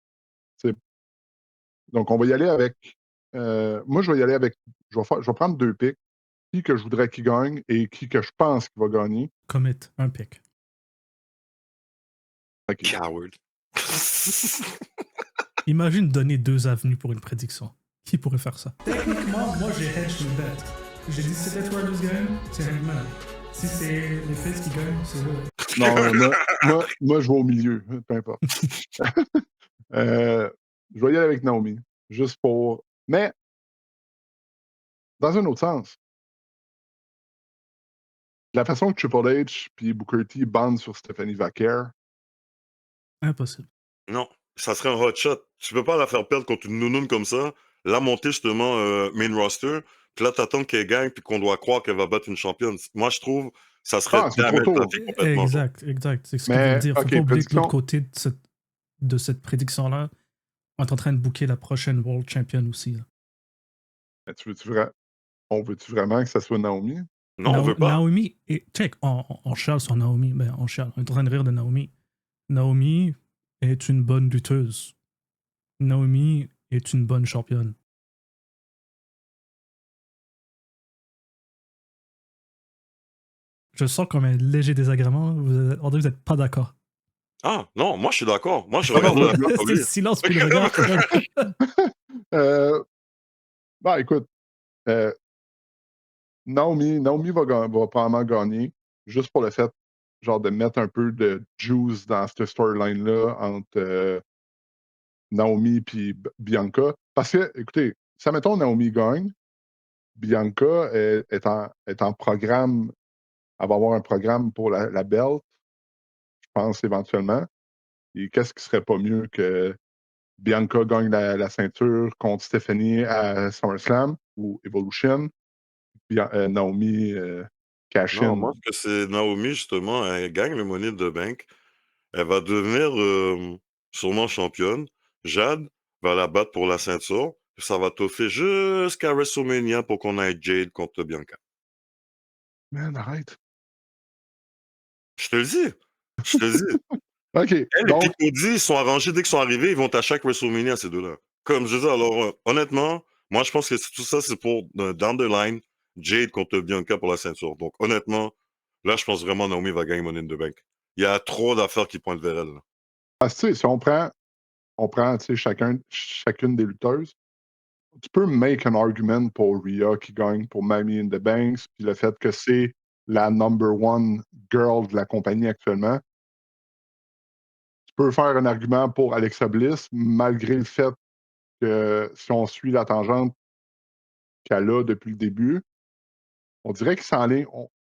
Donc, on va y aller avec. Moi, je vais y aller avec. Je vais prendre 2 picks. Qui que je voudrais qu'il gagne et qui que je pense qu'il va gagner. Commit, un pick. OK. Coward. Imagine donner 2 avenues pour une prédiction. Qui pourrait faire ça? Techniquement, moi j'ai hedge une bet. J'ai dit si c'est Edwards gagne, c'est Hangman. Si c'est les Faces qui gagnent, c'est eux. Non, moi, je vais au milieu, peu importe. Je vais y aller avec Naomi, juste pour. Mais, dans un autre sens, la façon que Triple H et Booker T bandent sur Stephanie Vaquer. Impossible. Non, ça serait un hot shot. Tu peux pas la faire perdre contre une nounoune comme ça, la monter justement main roster, puis là t'attends qu'elle gagne puis qu'on doit croire qu'elle va battre une championne. Moi je trouve ça serait C'est trop tôt. complètement. Exact. C'est ce que je Mais, veux dire. Faut OK, pas oublier que de prédiction. l'autre côté de cette prédiction-là, on est en train de booker la prochaine World Champion aussi. Là. On veut-tu vraiment que ça soit Naomi? Non, on veut pas. Naomi, et check, on chiale sur Naomi, ben on chiale. On est en train de rire de Naomi. Naomi est une bonne lutteuse. Naomi est une bonne championne. Je sens comme un léger désagrément. On dirait que vous n'êtes pas d'accord. Ah non, moi je suis d'accord. Moi je regarde la C'est le silence puis le regard. Ben, écoute, Naomi va probablement gagner, juste pour le fait, genre, de mettre un peu de juice dans cette storyline-là entre Naomi et Bianca. Parce que, écoutez, si, mettons, Naomi gagne, Bianca est en programme, elle va avoir un programme pour la belt, je pense, éventuellement. Et qu'est-ce qui serait pas mieux que Bianca gagne la ceinture contre Stephanie à SummerSlam ou Evolution, Naomi cash Non, in. moi que c'est Naomi justement, elle gagne le Money in the Bank. Elle va devenir sûrement championne. Jade va la battre pour la ceinture. Ça va toffer jusqu'à WrestleMania pour qu'on ait Jade contre Bianca. Man, arrête. Je te le dis. Je te le dis. OK. Elle et Donc, Cody, ils sont arrangés dès qu'ils sont arrivés, ils vont à chaque WrestleMania, ces deux-là. Comme je dis, alors, honnêtement, moi, je pense que tout ça, c'est pour down the line, Jade contre Bianca pour la ceinture. Donc, honnêtement, là, je pense vraiment Naomi va gagner Money in the Bank. Il y a trop d'affaires qui pointent vers elle. Là. parce que, tu sais, si on prend tu sais, chacune des lutteuses, tu peux make un argument pour Rhea qui gagne pour Money in the Banks, puis le fait que c'est la number one girl de la compagnie actuellement. Tu peux faire un argument pour Alexa Bliss, malgré le fait que si on suit la tangente qu'elle a depuis le début, on dirait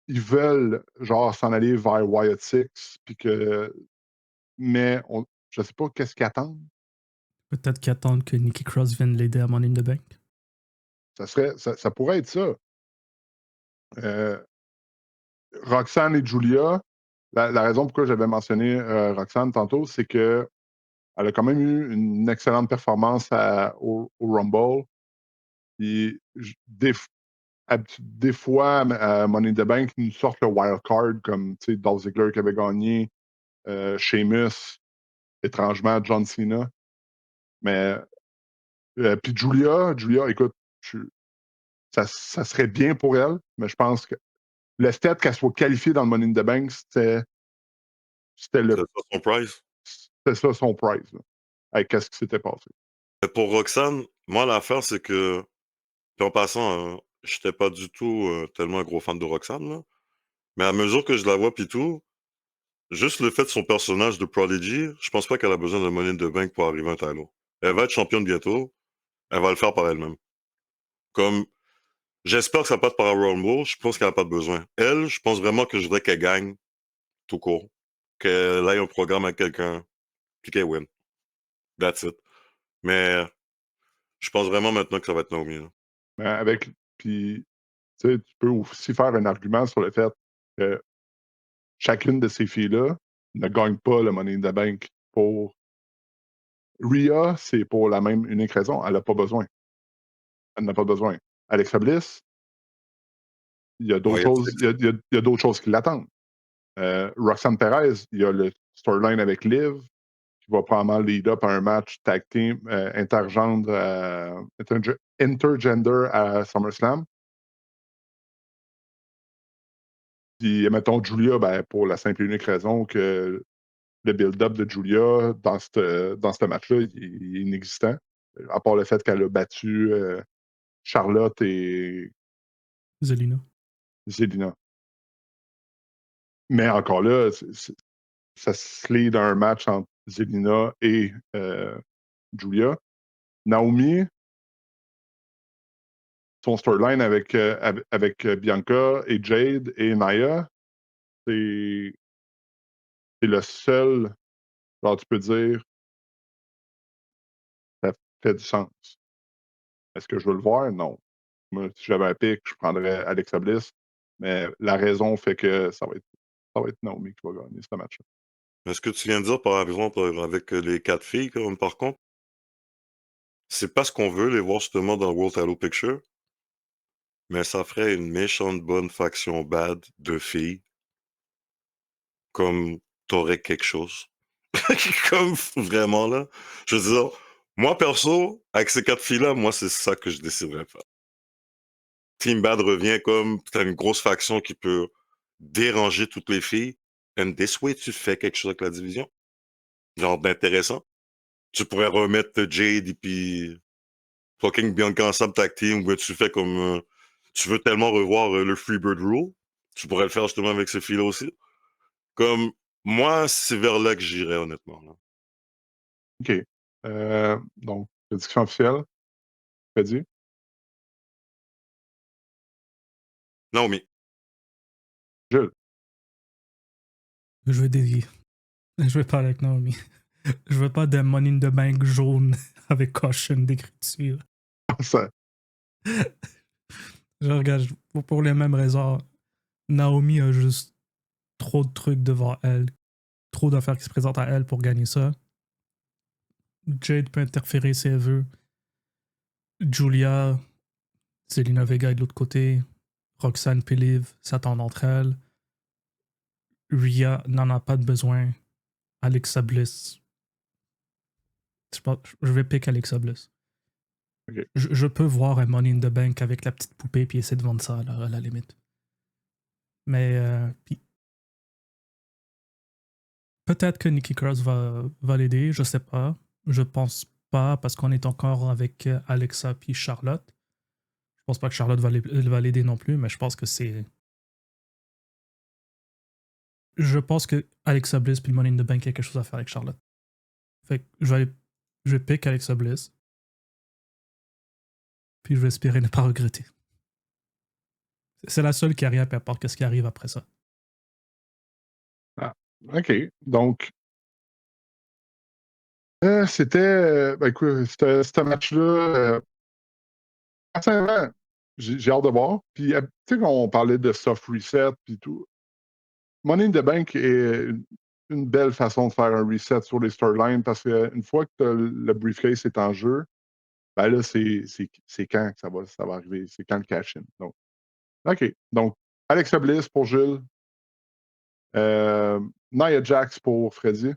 ils veulent genre s'en aller vers Wyatt Six, puis que, mais je sais pas qu'est-ce qu'ils attendent. Peut-être qu'ils attendent que Nikki Cross vienne l'aider à Money in the Bank. Ça pourrait être ça. Roxanne et Julia, la raison pourquoi j'avais mentionné Roxanne tantôt, c'est que elle a quand même eu une excellente performance au Rumble. Puis des fois, à Money in the Bank, ils nous sortent le wild card, comme Dolph Ziggler qui avait gagné, Sheamus, étrangement, John Cena. Mais, puis Julia, écoute, ça serait bien pour elle, mais je pense que le fait qu'elle soit qualifiée dans le Money in the Bank, c'était C'est ça son prize. C'était ça son prize. Avec qu'est-ce qui s'était passé. Mais pour Roxane, moi, l'affaire, c'est que, puis en passant, j'étais pas du tout tellement un gros fan de Roxane, là. Mais à mesure que je la vois, pis tout, juste le fait de son personnage de Prodigy, je pense pas qu'elle a besoin de Money in the Bank pour arriver à un title. Elle va être championne bientôt. Elle va le faire par elle-même. Comme, j'espère que ça passe par un Rumble. Je pense qu'elle n'a pas de besoin. Elle, je pense vraiment que je voudrais qu'elle gagne tout court. Qu'elle ait un programme avec quelqu'un, puis qu'elle win. That's it. Mais je pense vraiment maintenant que ça va être Naomi. Là. Mais puis, tu sais, tu peux aussi faire un argument sur le fait que chacune de ces filles-là ne gagne pas le Money in the Bank pour. Rhea, c'est pour la même unique raison. Elle n'a pas besoin. Elle n'a pas besoin. Alexa Bliss, il y a d'autres Ouais, choses, il y a d'autres choses qui l'attendent. Roxanne Perez, il y a le storyline avec Liv, qui va probablement lead up à un match tag team intergender à SummerSlam. Puis, mettons, Julia, ben, pour la simple et unique raison que le build-up de Julia dans ce match-là, il est inexistant. À part le fait qu'elle a battu Charlotte et Zelina. Zelina. Mais encore là, ça se lie dans un match entre Zelina et Julia. Naomi, son storyline avec Bianca et Jade et Naya, c'est le seul, genre tu peux dire, ça fait du sens. Est-ce que je veux le voir? Non. Moi, si j'avais un pic, je prendrais Alexa Bliss, mais la raison fait que ça va être Naomi qui va gagner ce match-là. Mais ce que tu viens de dire, par exemple, avec les 4 filles, comme, par contre, c'est pas ce qu'on veut les voir justement dans le World Title Picture, mais ça ferait une méchante bonne faction bad de filles, comme t'aurais quelque chose. Comme vraiment là. Je veux dire, moi perso, avec ces 4 filles-là, moi c'est ça que je déciderais de faire. Team Bad revient comme t'as une grosse faction qui peut déranger toutes les filles. And this way, tu fais quelque chose avec la division. Genre d'intéressant. Tu pourrais remettre Jade et puis fucking Bianca ensemble tag team où tu fais comme tu veux tellement revoir le Freebird Rule. Tu pourrais le faire justement avec ces filles-là aussi. Comme moi, c'est vers là que j'irais honnêtement. Là. OK. Donc, prédiction officielle, Freddy? Naomi. Jules? Je veux des. Je veux pas avec Naomi. Je veux pas de Money in the Bank jaune avec caution d'écriture. Ça, Je regarde, pour les mêmes raisons, Naomi a juste trop de trucs devant elle, trop d'affaires qui se présentent à elle pour gagner ça. Jade peut interférer si elle veut. Julia, Zelina Vega est de l'autre côté. Roxanne et Liv s'attendent entre elles. Rhea n'en a pas de besoin. Alexa Bliss. Je vais pick Alexa Bliss. OK. Je peux voir un Money in the Bank avec la petite poupée puis essayer de vendre ça à la limite. Mais peut-être que Nikki Cross va l'aider, je sais pas. Je pense pas parce qu'on est encore avec Alexa puis Charlotte. Je pense pas que Charlotte va l'aider non plus, mais je pense que c'est. Je pense que Alexa Bliss puis le Money in the Bank a quelque chose à faire avec Charlotte. Fait que je vais pick Alexa Bliss. Puis je vais espérer ne pas regretter. C'est la seule qui a rien, peu importe qu'est-ce qui arrive après ça. Ah, OK. Donc, c'était, ben, écoute, ce match-là, sincèrement, j'ai hâte de voir. Puis, tu sais, quand on parlait de soft reset puis tout, Money in the Bank est une belle façon de faire un reset sur les storylines parce qu'une fois que le briefcase est en jeu, ben là, c'est quand que ça va arriver? C'est quand le cash-in? Donc, OK. Donc, Alexa Bliss pour Jules. Nia Jax pour Freddy.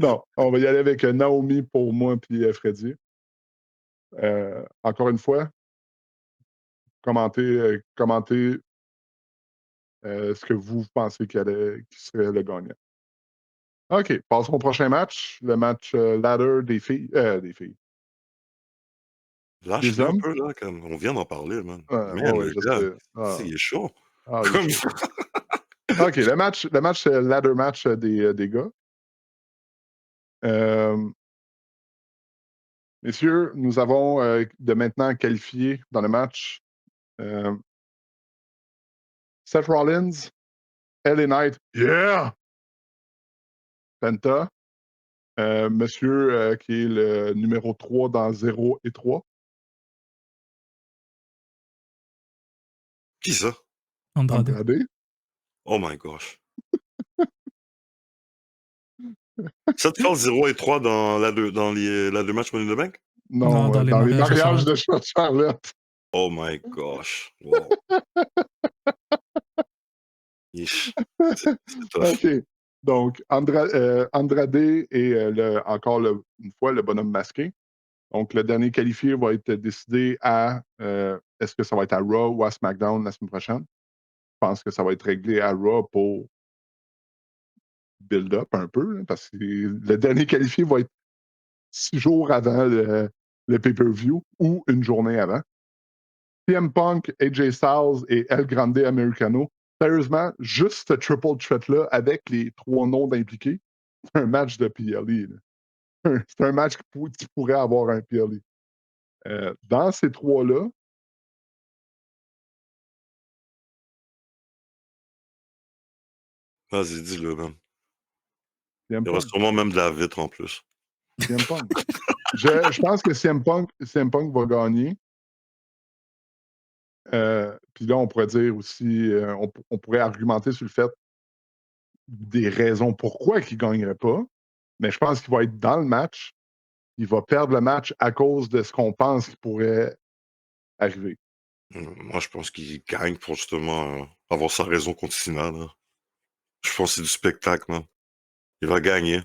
Non, on va y aller avec Naomi pour moi puis Freddy. Encore une fois, commentez ce que vous pensez qui serait le gagnant. OK, passons au prochain match, le match ladder des filles. Des filles. Des Lâche-le un hommes. peu, là, comme on vient d'en parler, man. Ouais, Man, ouais, le je gars, sais. Ah, il est chaud. il est Comme... chaud. OK, le match ladder match des gars. Messieurs, nous avons de maintenant qualifié dans le match Seth Rollins, LA Knight, yeah! Penta, monsieur qui est le numéro 3 dans 0 et 3. Qui ça? Andrade. Andrade. Oh my gosh. Ça te fait 0 et 3 dans la deux matchs Money in the Bank? Non, dans les dans les mariages de mariages de Charlotte. Oh my gosh. Wow. Yeesh. C'est tough. OK. Donc, Andrade et encore une fois le bonhomme masqué. Donc, le dernier qualifié va être décidé à est-ce que ça va être à Raw ou à SmackDown la semaine prochaine? Je pense que ça va être réglé à Raw pour build up un peu, hein, parce que le dernier qualifié va être 6 jours avant le pay-per-view ou une journée avant. CM Punk, AJ Styles et El Grande Americano. Sérieusement, juste ce triple threat-là, avec les 3 noms impliqués, c'est un match de PLE. C'est un match qui pourrait avoir un PLE. Dans ces 3-là, Vas-y, dis-le, man. CM Il y aura Punk. sûrement même de la vitre en plus. CM Punk. Je pense que CM Punk va gagner. Puis là, on pourrait dire aussi, on pourrait argumenter sur le fait des raisons pourquoi il ne gagnerait pas. Mais je pense qu'il va être dans le match. Il va perdre le match à cause de ce qu'on pense qui pourrait arriver. Moi, je pense qu'il gagne pour justement avoir sa raison contre Cena, là. Je pense que c'est du spectacle, man. Il va gagner.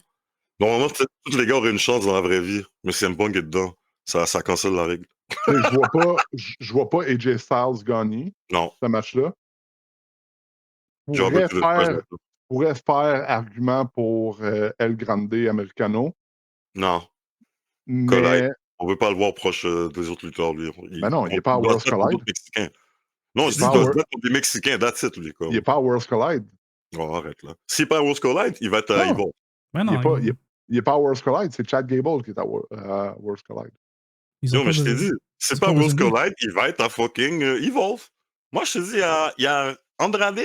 Normalement, tous les gars auraient une chance dans la vraie vie, mais CM Punk est dedans. Ça cancelle la règle. Je vois pas AJ Styles gagner Non, ce match-là. j'aurais Pourrait beaucoup de faire, pourrait faire argument pour El Grande Americano, Non, Collide. mais On veut pas le voir proche des autres lutteurs, lui. ben non, il n'est pas à doit World's se battre contre Collide. d'autres Mexicains. Non, Il je est dis, pas il à doit se Wor- battre contre des Mexicains. That's it, lui, il comme. n'est pas à World's Collide. Oh, arrête, là. S'il n'est pas à World's Collide, il va être à Non, Evolve. Mais il non, n'est pas à World's Collide. C'est Chad Gable qui est à World's Collide. ils ont Non, pas mais je t'ai besoin. dit, Ils c'est ont pas pas besoin World's de lui. Collide, il va être à fucking Evolve. Moi, je te dis, il y a Andrade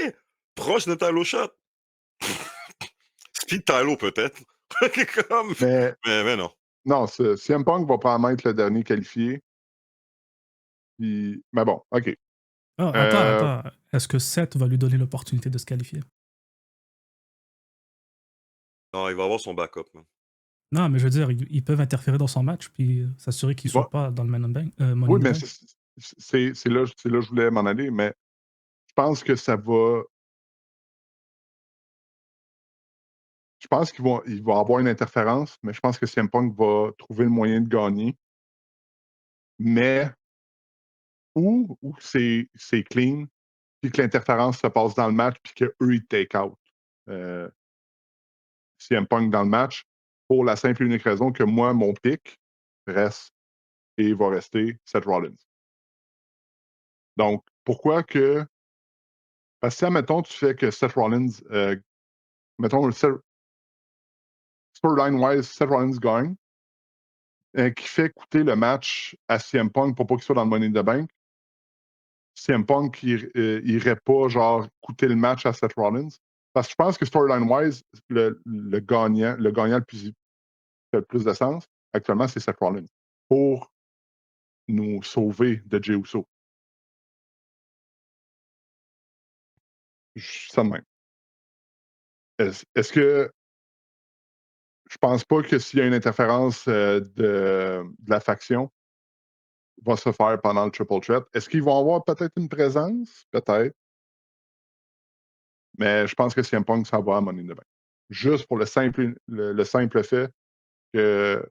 proche de Tylo Shot. Speed Tylo, peut-être. Comme... mais non. Non, CM Punk va probablement être le dernier qualifié. Mais bon, OK. Ah, attends. Est-ce que Seth va lui donner l'opportunité de se qualifier? Non, il va avoir son backup, man. Non, mais je veux dire, ils peuvent interférer dans son match puis s'assurer qu'il ne soit pas dans le Money in the Bank. Money Oui, in the mais Bank. c'est là que je voulais m'en aller, mais je pense que ça va. Je pense il va avoir une interférence, mais je pense que CM Punk va trouver le moyen de gagner. Mais où c'est clean, puis que l'interférence se passe dans le match, puis qu'eux, ils take out CM Punk dans le match, pour la simple et unique raison que moi, mon pick reste et va rester Seth Rollins. Donc, pourquoi que. Parce que, mettons, tu fais que Seth Rollins. Mettons, storyline-wise, Seth Rollins gagne, qui fait coûter le match à CM Punk pour pas qu'il soit dans le Money in the Bank. CM Punk irait pas, genre, coûter le match à Seth Rollins. Parce que je pense que storyline-wise, le gagnant qui a le plus de sens, actuellement, c'est Seth Rollins. Pour nous sauver de Jey Uso. Ça de même. Est-ce que. Je pense pas que s'il y a une interférence de la faction, va se faire pendant le triple threat. Est-ce qu'ils vont avoir peut-être une présence? Peut-être. Mais je pense que CM Punk, ça va à Money in the Bank. Juste pour le simple fait que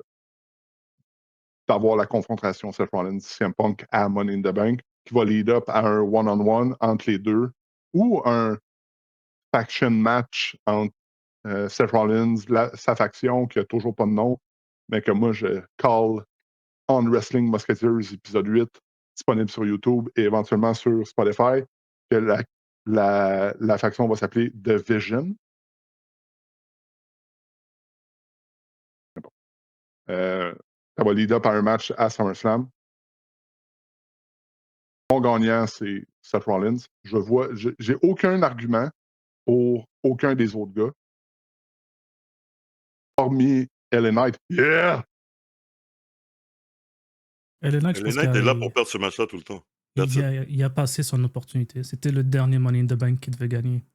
d'avoir la confrontation Seth Rollins, CM Punk à Money in the Bank, qui va lead up à un one-on-one entre les deux, ou un faction match entre Seth Rollins, sa faction, qui a toujours pas de nom, mais que moi, je call On Wrestling Musketeers épisode 8, disponible sur YouTube et éventuellement sur Spotify, que la faction va s'appeler The Vision. Bon. Ça va lead up à un match à SummerSlam. Mon gagnant, c'est Seth Rollins. J'ai aucun argument pour aucun des autres gars. Hormis LA Knight. Yeah! LA Knight, je LA pense Knight est là pour perdre ce match-là tout le temps. That's it. il a passé son opportunité. C'était le dernier Money in the Bank qu'il devait gagner.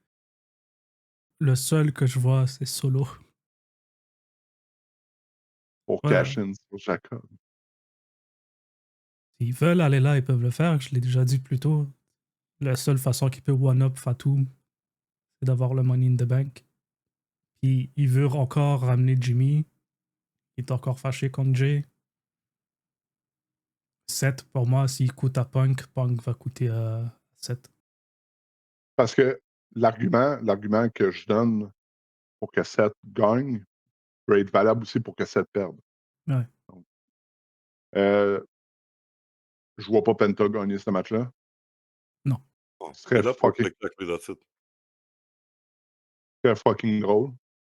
Le seul que je vois, c'est Solo. Pour Ouais. cash-in sur Jacob. S'ils veulent aller là, ils peuvent le faire. Je l'ai déjà dit plus tôt. La seule façon qu'il peut one-up Fatou, c'est d'avoir le Money in the Bank. Puis il veut encore ramener Jimmy. Il est encore fâché contre Jay. Seth, pour moi, s'il coûte à Punk, Punk va coûter à Seth. Parce que l'argument que je donne pour que Seth gagne peut être valable aussi pour que Seth perde. Ouais. Donc, je vois pas Penta gagner ce match-là. Non. Bon, Ce serait il est là pour le fucking, spectacle, that's it. très fucking drôle.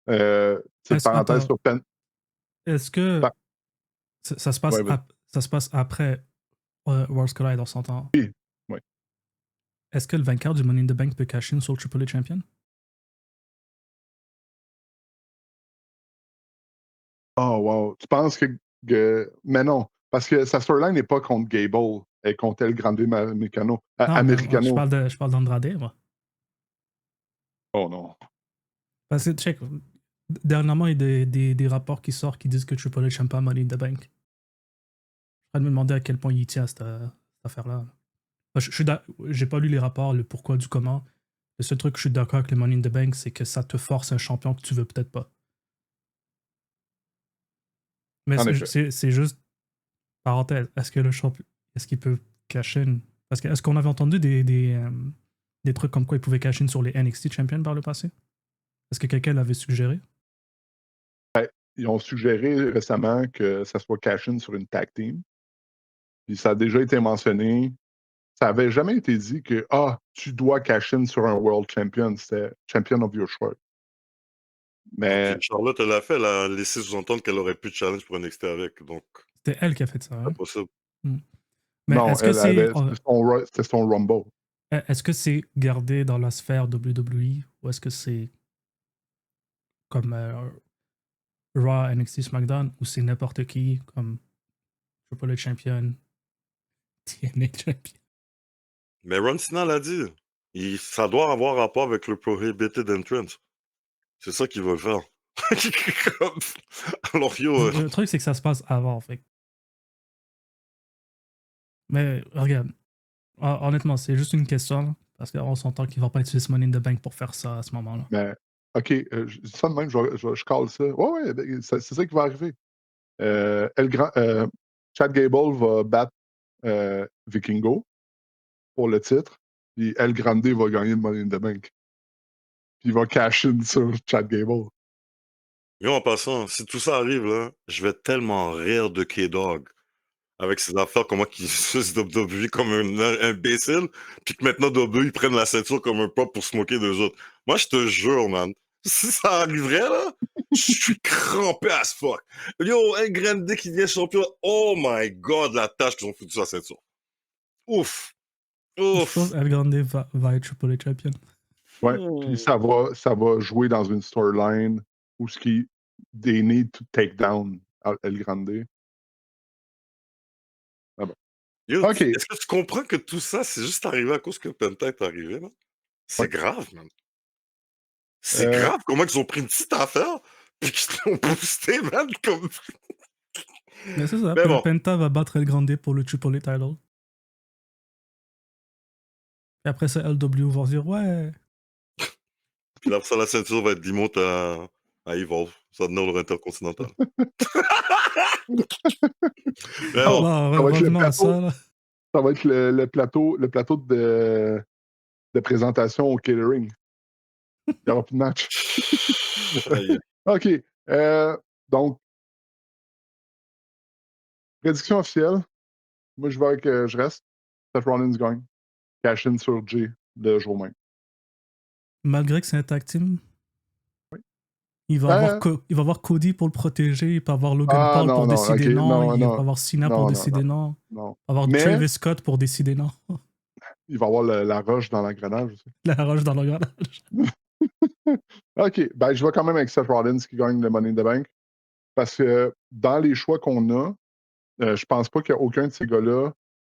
Petite parenthèse sur Penta. Est-ce que Bah. ça se passe, Ouais, ça se passe après Worlds Collide, on s'entend? Oui. Oui. Est-ce que le vainqueur du Money in the Bank peut cash in sur le Triple H Champion? Oh, wow. Tu penses que. Mais non, parce que sa storyline n'est pas contre Gable, elle est contre El Grande Americano. Non, mais je parle d'Andrade, moi. Oh non. Parce que, check, dernièrement, il y a des rapports qui sortent qui disent que Triple H n'aime pas Money in the Bank. Je suis en train de me demander à quel point il tient à cette affaire-là. J'ai pas lu les rapports, le pourquoi du comment. Le seul truc que je suis d'accord avec le Money in the Bank, c'est que ça te force un champion que tu veux peut-être pas. Mais c'est juste, parenthèse, est-ce que le champion, est-ce qu'il peut cash in? Parce que est-ce qu'on avait entendu des trucs comme quoi il pouvait cash in sur les NXT Champions par le passé? Est-ce que quelqu'un l'avait suggéré? Ils ont suggéré récemment que ça soit cash-in sur une tag team. Puis ça a déjà été mentionné. Ça n'avait jamais été dit que tu dois cash-in sur un World Champion. C'était Champion of your choice. Mais. Charlotte, elle a fait, elle a laissé sous-entendre qu'elle aurait plus de challenge pour NXT avec. Donc. C'était elle qui a fait ça. Hein? C'est possible. Mais non, est-ce que c'était son Rumble. Est-ce que c'est gardé dans la sphère WWE ou est-ce que c'est comme Raw, NXT, SmackDown ou c'est n'importe qui comme Triple H Champion, TNA Champion? Mais Ron Cena l'a dit. Ça doit avoir rapport avec le Prohibited Entrance. C'est ça qu'ils veulent faire. Alors, yo. Le truc, c'est que ça se passe avant, en fait. Mais regarde, honnêtement, c'est juste une question parce qu'on s'entend qu'il va pas utiliser ce Money in the Bank pour faire ça à ce moment-là. Mais, OK, je dis ça de même, je cale ça. Ouais, c'est ça qui va arriver. Chad Gable va battre Vikingo pour le titre, puis El Grande va gagner le Money in the Bank. Puis il va cash in sur Chad Gable. Yo, en passant, si tout ça arrive, là, je vais tellement rire de K-Dog avec ses affaires, comment qu'il suce WWE comme un imbécile, puis que maintenant WWE, ils prennent la ceinture comme un pop pour se moquer d'eux autres. Moi, je te jure, man, si ça arriverait, là, je suis crampé as fuck. Yo, El Grande qui devient champion, oh my god, la tâche qu'ils ont foutu sur la ceinture. Ouf. Je pense El Grande va être Triple H Champion. Ouais, puis ça va jouer dans une storyline où they need to take down El Grande. Ah bon. Yo, OK. est-ce que tu comprends que tout ça, c'est juste arrivé à cause que Penta est arrivé, man? C'est grave, man. C'est grave comment ils ont pris une petite affaire puis qu'ils l'ont boosté, man, comme... Mais c'est ça, Mais bon. Penta va battre El Grande pour le Triple H title. Et après ça, LW va dire ouais. Puis après ça, la ceinture va être l'imote à Evolve. Ça va devenir leur intercontinental. Mais bon. Non, revenons à ça, là. Ça va être le plateau de présentation au catering. Il n'y aura plus de match. OK. Donc, prédiction officielle. Moi, je vais avec je reste. Seth Rollins gagne. Cash in sur Jay le jour même. Malgré que c'est un tag team, oui. Il va avoir Cody pour le protéger, il peut avoir Logan Paul pour décider non, il va avoir Cena pour décider non. Il va avoir Travis Scott pour décider non. il va avoir la roche dans l'engrenage aussi. La roche dans l'engrenage. OK. Ben, je vais quand même avec Seth Rollins qui gagne le Money in the Bank. Parce que dans les choix qu'on a, je pense pas qu'aucun de ces gars-là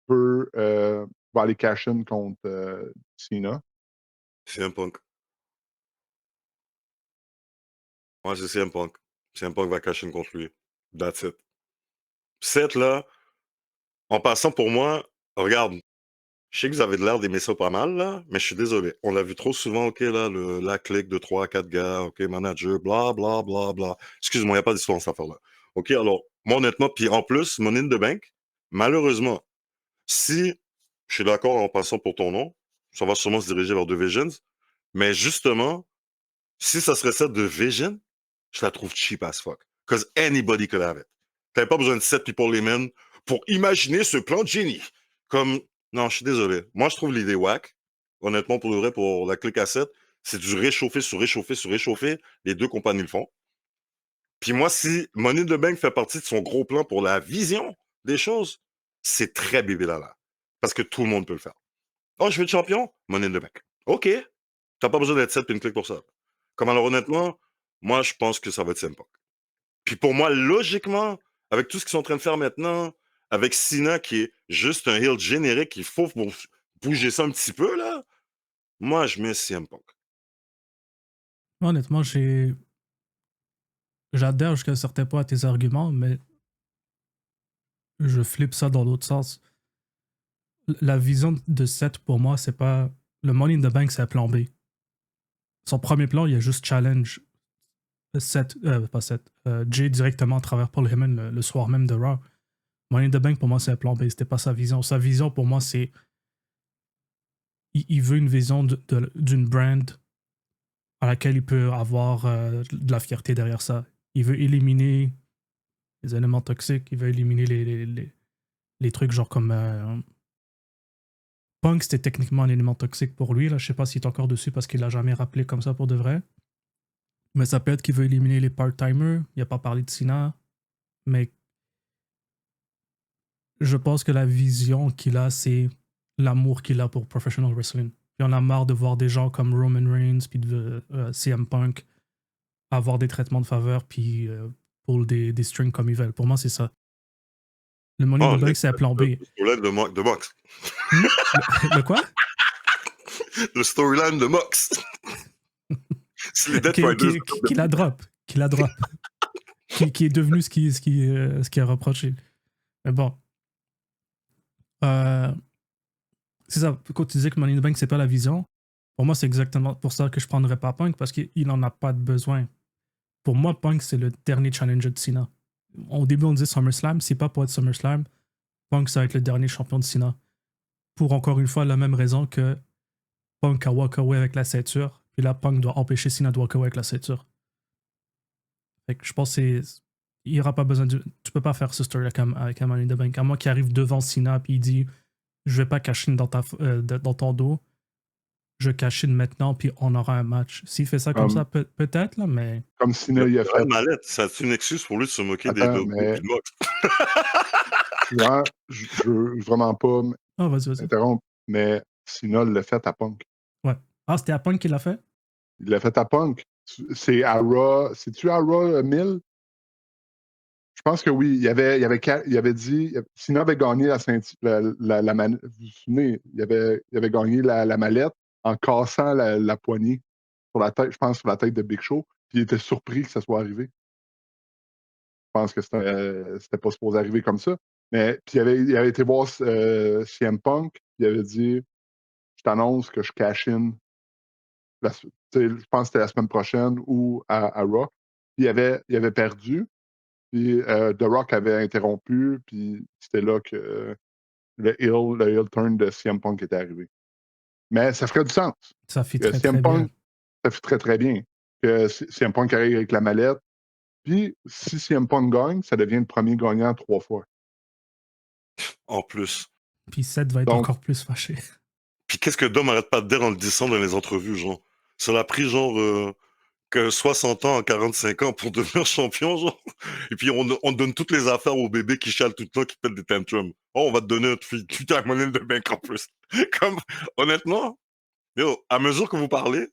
va aller cash-in contre Cena. CM Punk. Moi, c'est CM Punk. CM Punk va cash in contre lui. That's it. Seth, là, en passant pour moi, regarde, je sais que vous avez l'air d'aimer ça pas mal, là, mais je suis désolé. On l'a vu trop souvent, OK, là, la clique de 3 à 4 gars, OK, manager, bla, bla, bla, bla. Excuse-moi, il n'y a pas d'histoire dans cette affaire-là. OK, alors, moi, honnêtement, puis en plus, Money in the Bank, malheureusement, si je suis d'accord en passant pour ton nom, ça va sûrement se diriger vers The Visions, mais justement, si ça serait ça de Vision, je la trouve cheap as fuck. Because anybody could have it. T'avais pas besoin de 7 people laymen pour imaginer ce plan de génie. Comme, non, je suis désolé. Moi, je trouve l'idée whack. Honnêtement, pour le vrai, pour la clique à 7, c'est du réchauffer sur réchauffer sur réchauffer. Les deux compagnies le font. Puis moi, si Money in the Bank fait partie de son gros plan pour la vision des choses, c'est très bébé là. Parce que tout le monde peut le faire. Oh, je veux être champion? Money in the Bank. OK. T'as pas besoin d'être 7 puis une clique pour ça. Comme alors, honnêtement, moi, je pense que ça va être sympa. Puis pour moi, logiquement, avec tout ce qu'ils sont en train de faire maintenant, avec Cena qui est juste un heel générique, il faut bouger ça un petit peu, là. Moi, je mets CM Punk. Honnêtement, j'adhère jusqu'à un certain point à tes arguments, mais je flippe ça dans l'autre sens. La vision de Seth, pour moi, c'est pas... Le Money in the Bank, c'est un plan B. Son premier plan, il y a juste challenge Seth, pas Seth, Jay directement à travers Paul Heyman le soir même de Raw. Money in the Bank, pour moi, c'est un plan B. C'était pas sa vision. Sa vision, pour moi, c'est... Il veut une vision d'une brand à laquelle il peut avoir de la fierté derrière ça. Il veut éliminer les éléments toxiques, il veut éliminer les trucs genre comme... Punk, c'était techniquement un élément toxique pour lui. Là. Je sais pas s'il est encore dessus parce qu'il l'a jamais rappelé comme ça pour de vrai. Mais ça peut être qu'il veut éliminer les part-timers. Il n'a pas parlé de Cena. Mais je pense que la vision qu'il a, c'est l'amour qu'il a pour professional wrestling. Puis on a marre de voir des gens comme Roman Reigns puis de CM Punk avoir des traitements de faveur puis pull des strings comme ils veulent. Pour moi, c'est ça. Le Money in the Bank, c'est un plan B. Le storyline de Mox. Le quoi? Le storyline de Mox. C'est les Death Riders. Qui la drop. Qui la drop. qui est devenu ce qui est reproché. Mais bon. C'est ça. Quand tu disais que Money in the Bank, c'est pas la vision, pour moi, c'est exactement pour ça que je prendrais pas Punk, parce qu'il n'en a pas de besoin. Pour moi, Punk, c'est le dernier challenger de Cena. Au début, on disait SummerSlam. C'est pas pour être SummerSlam. Punk, ça va être le dernier champion de Cena. Pour encore une fois, la même raison que Punk a walk away avec la ceinture. Puis là, Punk doit empêcher Cena de walk away avec la ceinture. Fait que je pense qu'il n'y aura pas besoin de... Tu peux pas faire ce story avec un Money in the Bank. À moi qui arrive devant Cena puis il dit je vais pas cacher dans ton dos. Je cache maintenant puis on aura un match. S'il fait ça comme ça, peut-être, là, mais... Comme Cena il a fait... Mallette, c'est une excuse pour lui de se moquer Attends, des Mox. Je veux vraiment pas m'interrompre, mais Cena l'a fait à Punk. Ouais. Ah, c'était à Punk qu'il l'a fait? Il l'a fait à Punk. C'est à Raw. C'est-tu à Raw 1000? Je pense que oui. Il avait dit. Cena avait gagné la ceinture. Vous vous souvenez? Il avait gagné la mallette en cassant la poignée sur la tête, je pense, sur la tête de Big Show. Puis il était surpris que ça soit arrivé. Je pense que c'était pas supposé arriver comme ça. Mais puis il avait été voir CM Punk. Il avait dit je t'annonce que je cash in. Je pense que c'était la semaine prochaine ou à Raw. Puis il avait perdu. Puis The Rock avait interrompu. Puis c'était là que le heel turn de CM Punk était arrivé. Mais ça ferait du sens. Ça fait très bien. Ça fait très, très bien. Que CM Punk arrive avec la mallette. Puis, si CM Punk gagne, ça devient le premier gagnant 3 fois. En plus. Puis Seth va être encore plus fâché. Puis qu'est-ce que Dom arrête pas de dire en le disant dans les entrevues, genre. Ça l'a pris, genre, que 60 ans à 45 ans pour devenir champion, genre. Et puis on donne toutes les affaires aux bébés qui chialent tout le temps, qui pètent des tantrums. Oh, on va te donner un tweet à Money in the Bank en plus. Comme, honnêtement, yo, à mesure que vous parlez,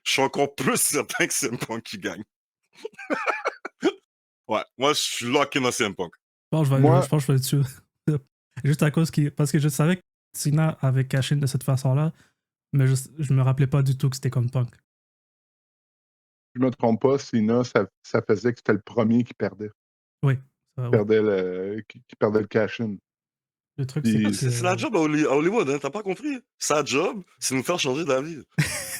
je suis encore plus certain que c'est CM Punk qui gagne. Ouais, moi, je suis locké dans CM Punk. Je pense que Moi, je pense que je vais le tuer. Juste à cause parce que je savais que Cena avait caché de cette façon-là, mais je me rappelais pas du tout que c'était comme Punk. je me trompe pas, Cena, ça faisait que c'était le premier qui perdait. Oui, ça, oui. Qui perdait le cash-in. Le truc, c'est Puis, que C'est la job à Hollywood, hein, t'as pas compris? Sa job, c'est nous faire changer d'avis.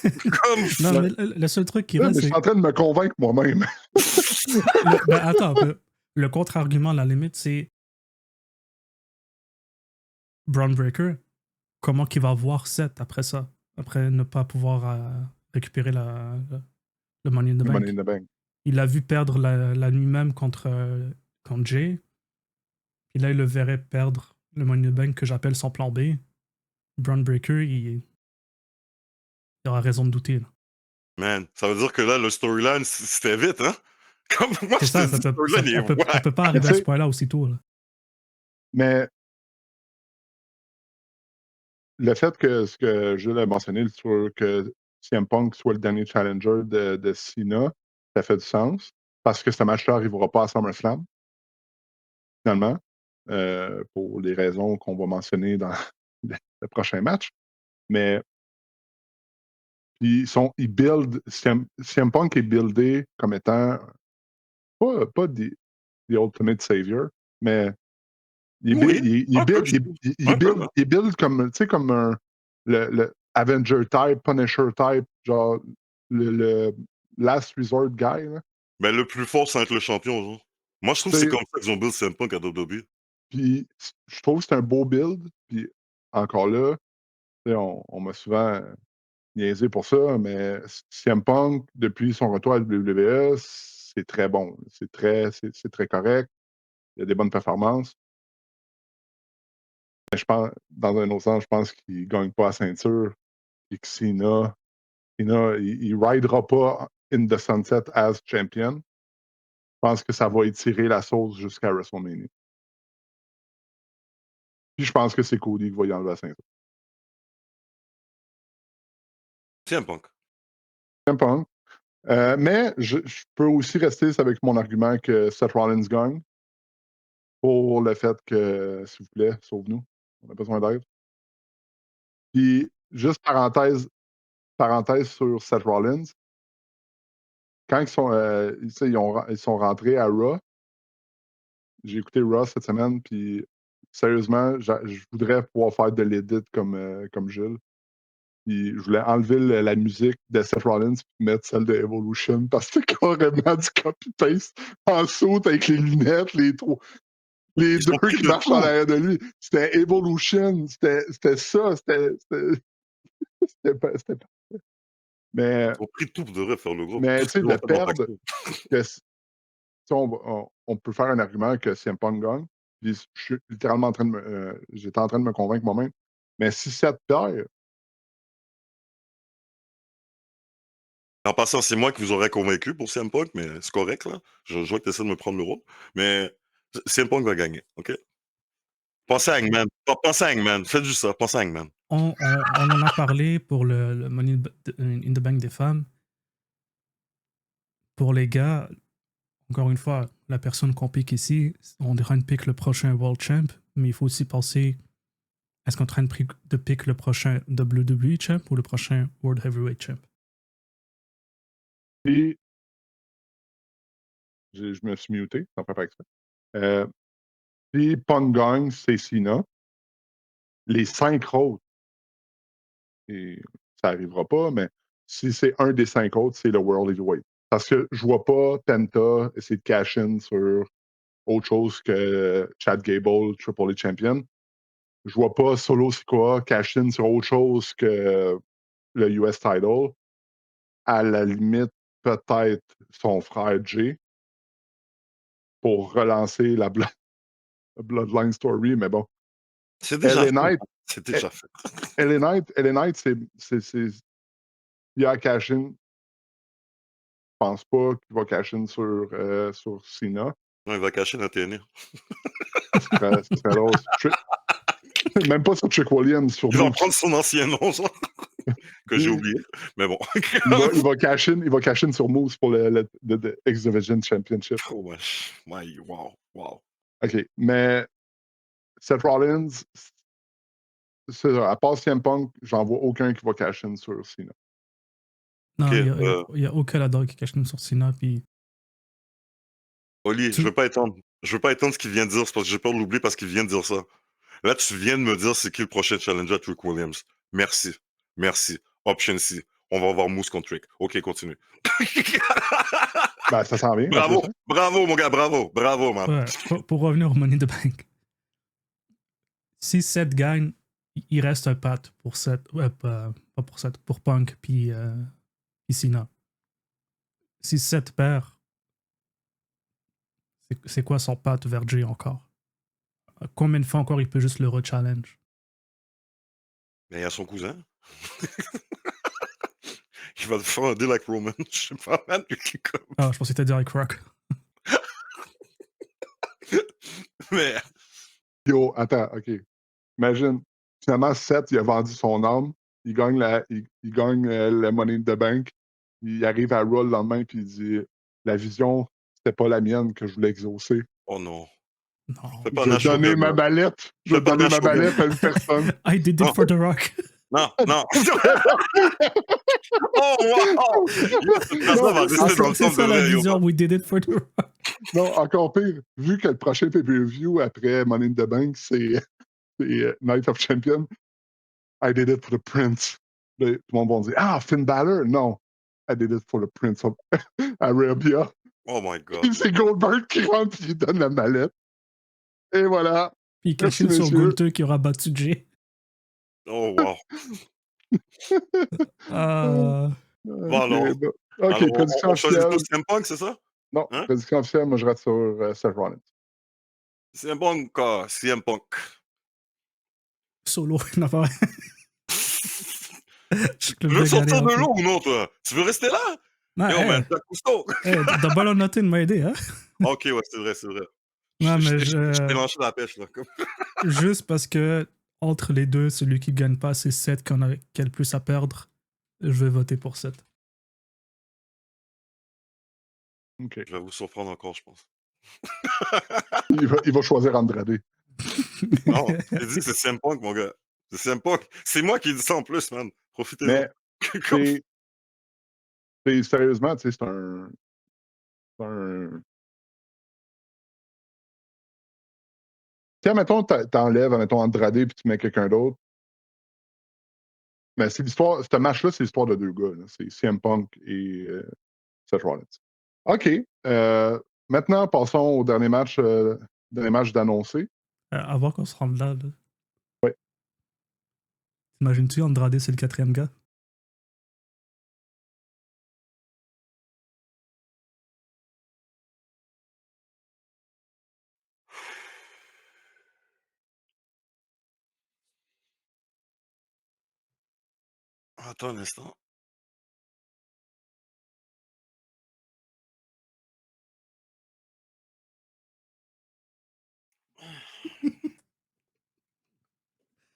Comme... non, mais le seul truc qui là, reste, mais je c'est... suis en train de me convaincre moi-même. Ben, attends, le contre-argument, à la limite, c'est Braun Breaker, comment qu'il va voir Seth après ça? Après ne pas pouvoir récupérer le Money in the Le Bank. Money in the Bank. Il l'a vu perdre la nuit même contre Jay. Puis là, il le verrait perdre le Money in the Bank que j'appelle son plan B. Braun Breaker, il aura raison de douter. Là. Man, ça veut dire que là, le storyline, c'était vite, hein? Comme moi, C'est je ça, te dis, le storyline, il est on peut pas Mais arriver tu à ce sais, point-là aussitôt. Là. mais le fait que ce que Jules a mentionné sur que CM Punk soit le dernier challenger de Cena, ça fait du sens. Parce que ce match-là n'arrivera pas à SummerSlam, finalement, pour les raisons qu'on va mentionner dans le prochain match. Mais ils build, CM Punk est buildé comme étant pas the Ultimate Savior, mais oui, un peu, je trouve. Un peu, hein. il build comme, tu sais, comme le Avenger type, Punisher type, genre le last resort guy. Là. Mais le plus fort, c'est être le champion, genre. Moi, je trouve que c'est Tu sais, comme ça qu'ils ont build CM Punk à WWE. puis je trouve que c'est un beau build. Puis encore là, tu sais, on m'a souvent niaisé pour ça, mais CM Punk, depuis son retour à la WWE, c'est très bon. C'est très correct. Il y a des bonnes performances. Mais je pense, dans un autre sens, je pense qu'il ne gagne pas la ceinture et que Cena, il ne ridera pas in the sunset as champion. Je pense que ça va étirer la sauce jusqu'à WrestleMania. Puis je pense que c'est Cody qui va y enlever la ceinture. CM Punk. CM Punk. Mais je peux aussi rester avec mon argument que Seth Rollins gagne pour le fait que, s'il vous plaît, sauve-nous. On a besoin d'aide. Puis, juste parenthèse sur Seth Rollins. Quand ils sont rentrés à Raw, j'ai écouté Raw cette semaine, puis sérieusement, je voudrais pouvoir faire de l'edit comme Jules. Puis je voulais enlever la musique de Seth Rollins et mettre celle de Evolution parce que c'est carrément du copy-paste en saute avec les lunettes, les Ils deux ont pris qui de marchent en tout. arrière de lui. C'était Evolution, c'était ça, c'était pas. Mais, Ils ont pris tout pour de vrai faire le groupe. mais tu sais, Ils de l'ont fait dans perdre, Taxi. on peut faire un argument que CM Punk gagne. Puis je suis littéralement en train j'étais en train de me convaincre moi-même. Mais si Seth perd, En passant, c'est moi qui vous aurais convaincu pour CM Punk, mais c'est correct, là. Je vois que tu essaies de me prendre le rôle. Mais CM Punk va gagner, OK? Pensez à Hangman. Pensez à Hangman. Faites juste ça. Pensez à Hangman. On en a parlé pour le Money in the Bank des femmes. Pour les gars, encore une fois, la personne qu'on pique ici, on dirait de pique le prochain World Champ, mais il faut aussi penser, est-ce qu'on est en train de pick le prochain WWE Champ ou le prochain World Heavyweight Champ? puis je me suis muté, sans faire exprès. Si Punk gagne, c'est Cena. Les 5 autres, et ça n'arrivera pas, mais si c'est un des 5 autres, c'est le World Heavyweight. Parce que je vois pas Penta essayer de cash in sur autre chose que Chad Gable, Triple H Champion. Je vois pas Solo Sikoa cash in sur autre chose que le US title. À la limite, peut-être son frère Jay pour relancer la Bloodline Story, mais bon. C'est déjà LA fait. Knight, C'est déjà fait. LA Knight, il a cash in. Je pense pas qu'il va cash in sur Cena. Non, il va cacher la TNA. Ça serait drôle. Même pas sur Trick Williams, sur Il va Moose. prendre son ancien nom, genre, que j'ai oublié. Mais bon. Il va cash in sur Moose pour le X-Division Championship. Oh, ouais. Wow. OK. Mais Seth Rollins, à part CM Punk, j'en vois aucun qui va cash in sur Cena. Non, Ok, il y a aucun là-dedans qui cache une sur Cena. Puis Oli, je veux pas étendre ce qu'il vient de dire, c'est parce que j'ai peur de l'oublier parce qu'il vient de dire ça. Là, tu viens de me dire c'est qui le prochain challenger à Trick Williams. Merci. Option C. On va voir Moose contre Trick. Ok, continue. Ben, ça s'en vient. Bravo, mon gars, bravo, man. ouais, pour revenir au Money in the Bank. Si Seth gagne, il reste un pat pour Seth. Pas pour Seth, pour Punk puis Cena. Si Seth perd, c'est quoi son pat vers Jay encore? Combien de fois encore il peut juste le re-challenge? Mais il y a son cousin. Il va le faire un deal avec Roman. Je sais pas, man. Ah, je pensais que t'allais dire avec Rock. Mais. Yo, attends, OK. Imagine, finalement, Seth, il a vendu son âme. Il gagne le Money in the Bank. Il arrive à Raw le lendemain, puis il dit la vision, c'était pas la mienne que je voulais exaucer. Oh non. Non. Je vais donner ma mallette. Je vais donner ma mallette à une personne. I did it for The Rock. Non. Oh, wow! Ça va rester dans le C'est temps ça de la vrai, yo. vision, we did it for The Rock. Non, encore pire, vu que le prochain pay-per-view après Money in the Bank, c'est Night of Champions, I did it for the Prince. Tout le monde va dire ah, Finn Balor? Non. I did it for the Prince of Arabia. Oh my god. Puis c'est Goldberg qui rentre et lui donne la mallette. Et voilà. Puis il cache sur Gunther qui aura battu Jay. Oh wow. Bon, alors. OK, Alors, prédiction on choisit officielle. tous CM Punk, c'est ça? Non, Hein? prédiction officielle, moi je reste sur Seth Rollins. CM Punk. Solo, une affaire. Tu veux sortir de l'eau ou non, toi? Tu veux rester là? Non, Yo, man, t'as Cousteau. Double or Nothing m'a aidé, hein? Ok, ouais, c'est vrai. Non, mais je t'ai lancé la pêche, là. Juste parce que entre les deux, celui qui gagne pas, c'est Seth qui a le plus à perdre. Je vais voter pour Seth. OK. Je vais vous surprendre encore, je pense. Il va choisir Andrade. Non, j'ai dit c'est CM Punk, mon gars. C'est CM Punk. C'est moi qui dis ça en plus, man. Profitez-en. Mais sérieusement, tu sais, c'est un... Tiens, mettons, t'enlèves, mettons, Andrade puis tu mets quelqu'un d'autre. Mais c'est l'histoire, ce match-là, c'est l'histoire de deux gars. C'est CM Punk et Seth Rollins. OK. Maintenant, passons au dernier match d'annoncer. Avant qu'on se rende là. Oui. T'imagines-tu, Andrade, c'est le 4e gars? Attends un instant.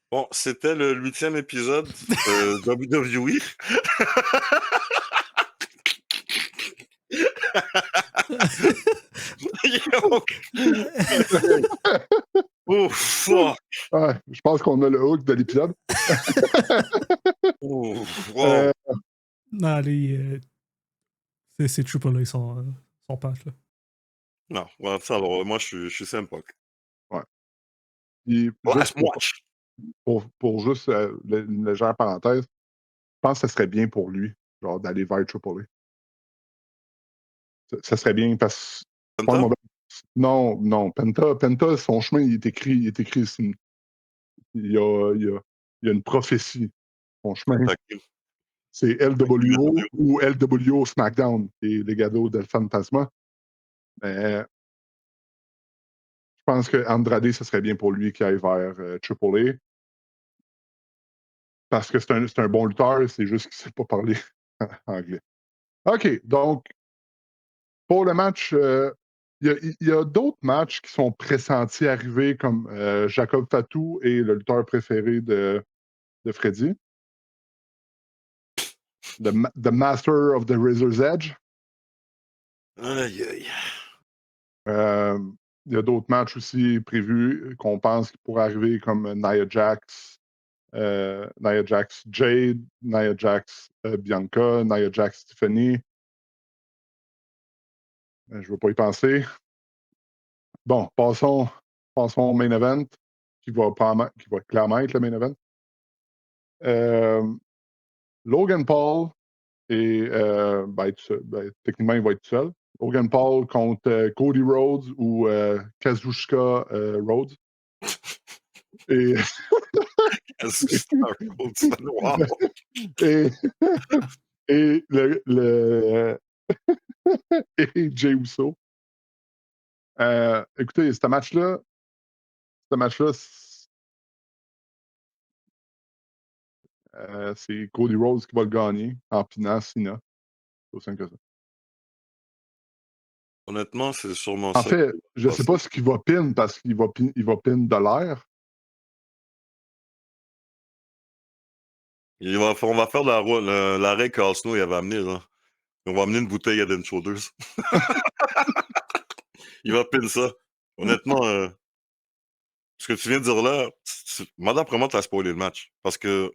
Bon, c'était le 8e épisode WWE. Oh, fuck! Ouais, je pense qu'on a le hook de l'épisode. Oh, wow. Non, allez, c'est Triple A son patch, là. Non, ouais, ça, alors, moi, je suis CM Punk. Ouais. Puis, pour juste une légère parenthèse, je pense que ce serait bien pour lui, genre, d'aller vers Triple A. Ça serait bien parce que... Penta? Non, Penta, son chemin, il est écrit ici. Il y a une prophétie. Son chemin, c'est LWO ou LWO SmackDown, et les gados del Fantasma. Mais je pense que Andrade, ce serait bien pour lui qu'il aille vers Triple A. Parce que c'est un bon lutteur, c'est juste qu'il ne sait pas parler anglais. OK, donc, pour le match, il y a d'autres matchs qui sont pressentis arriver, comme Jacob Fatou et le lutteur préféré de Freddy. The Master of the Razor's Edge. Aïe, aïe. Il y a d'autres matchs aussi prévus qu'on pense qu'ils pourraient arriver, comme Nia Jax, Jade, Nia Jax Bianca, Nia Jax Tiffany. Je ne veux pas y penser. Bon, passons au main event, qui va clairement être le main event. Logan Paul techniquement, il va être seul. Logan Paul contre Cody Rhodes ou Kazuchika Rhodes. Et, Wow. et et Jey Uso. Écoutez, ce match-là, c'est Cody Rhodes qui va le gagner en pinant Cena. C'est aussi simple que ça. Honnêtement, c'est sûrement En ça. fait, je ne sais pas ce qu'il va pin parce qu'il va pin de l'air. On va faire l'arrêt qu'Al Snow il avait amené, là. On va amener une bouteille Head and Shoulders. Il va pin ça. Honnêtement, ce que tu viens de dire là, moi, d'après moi, tu as spoilé le match. Parce que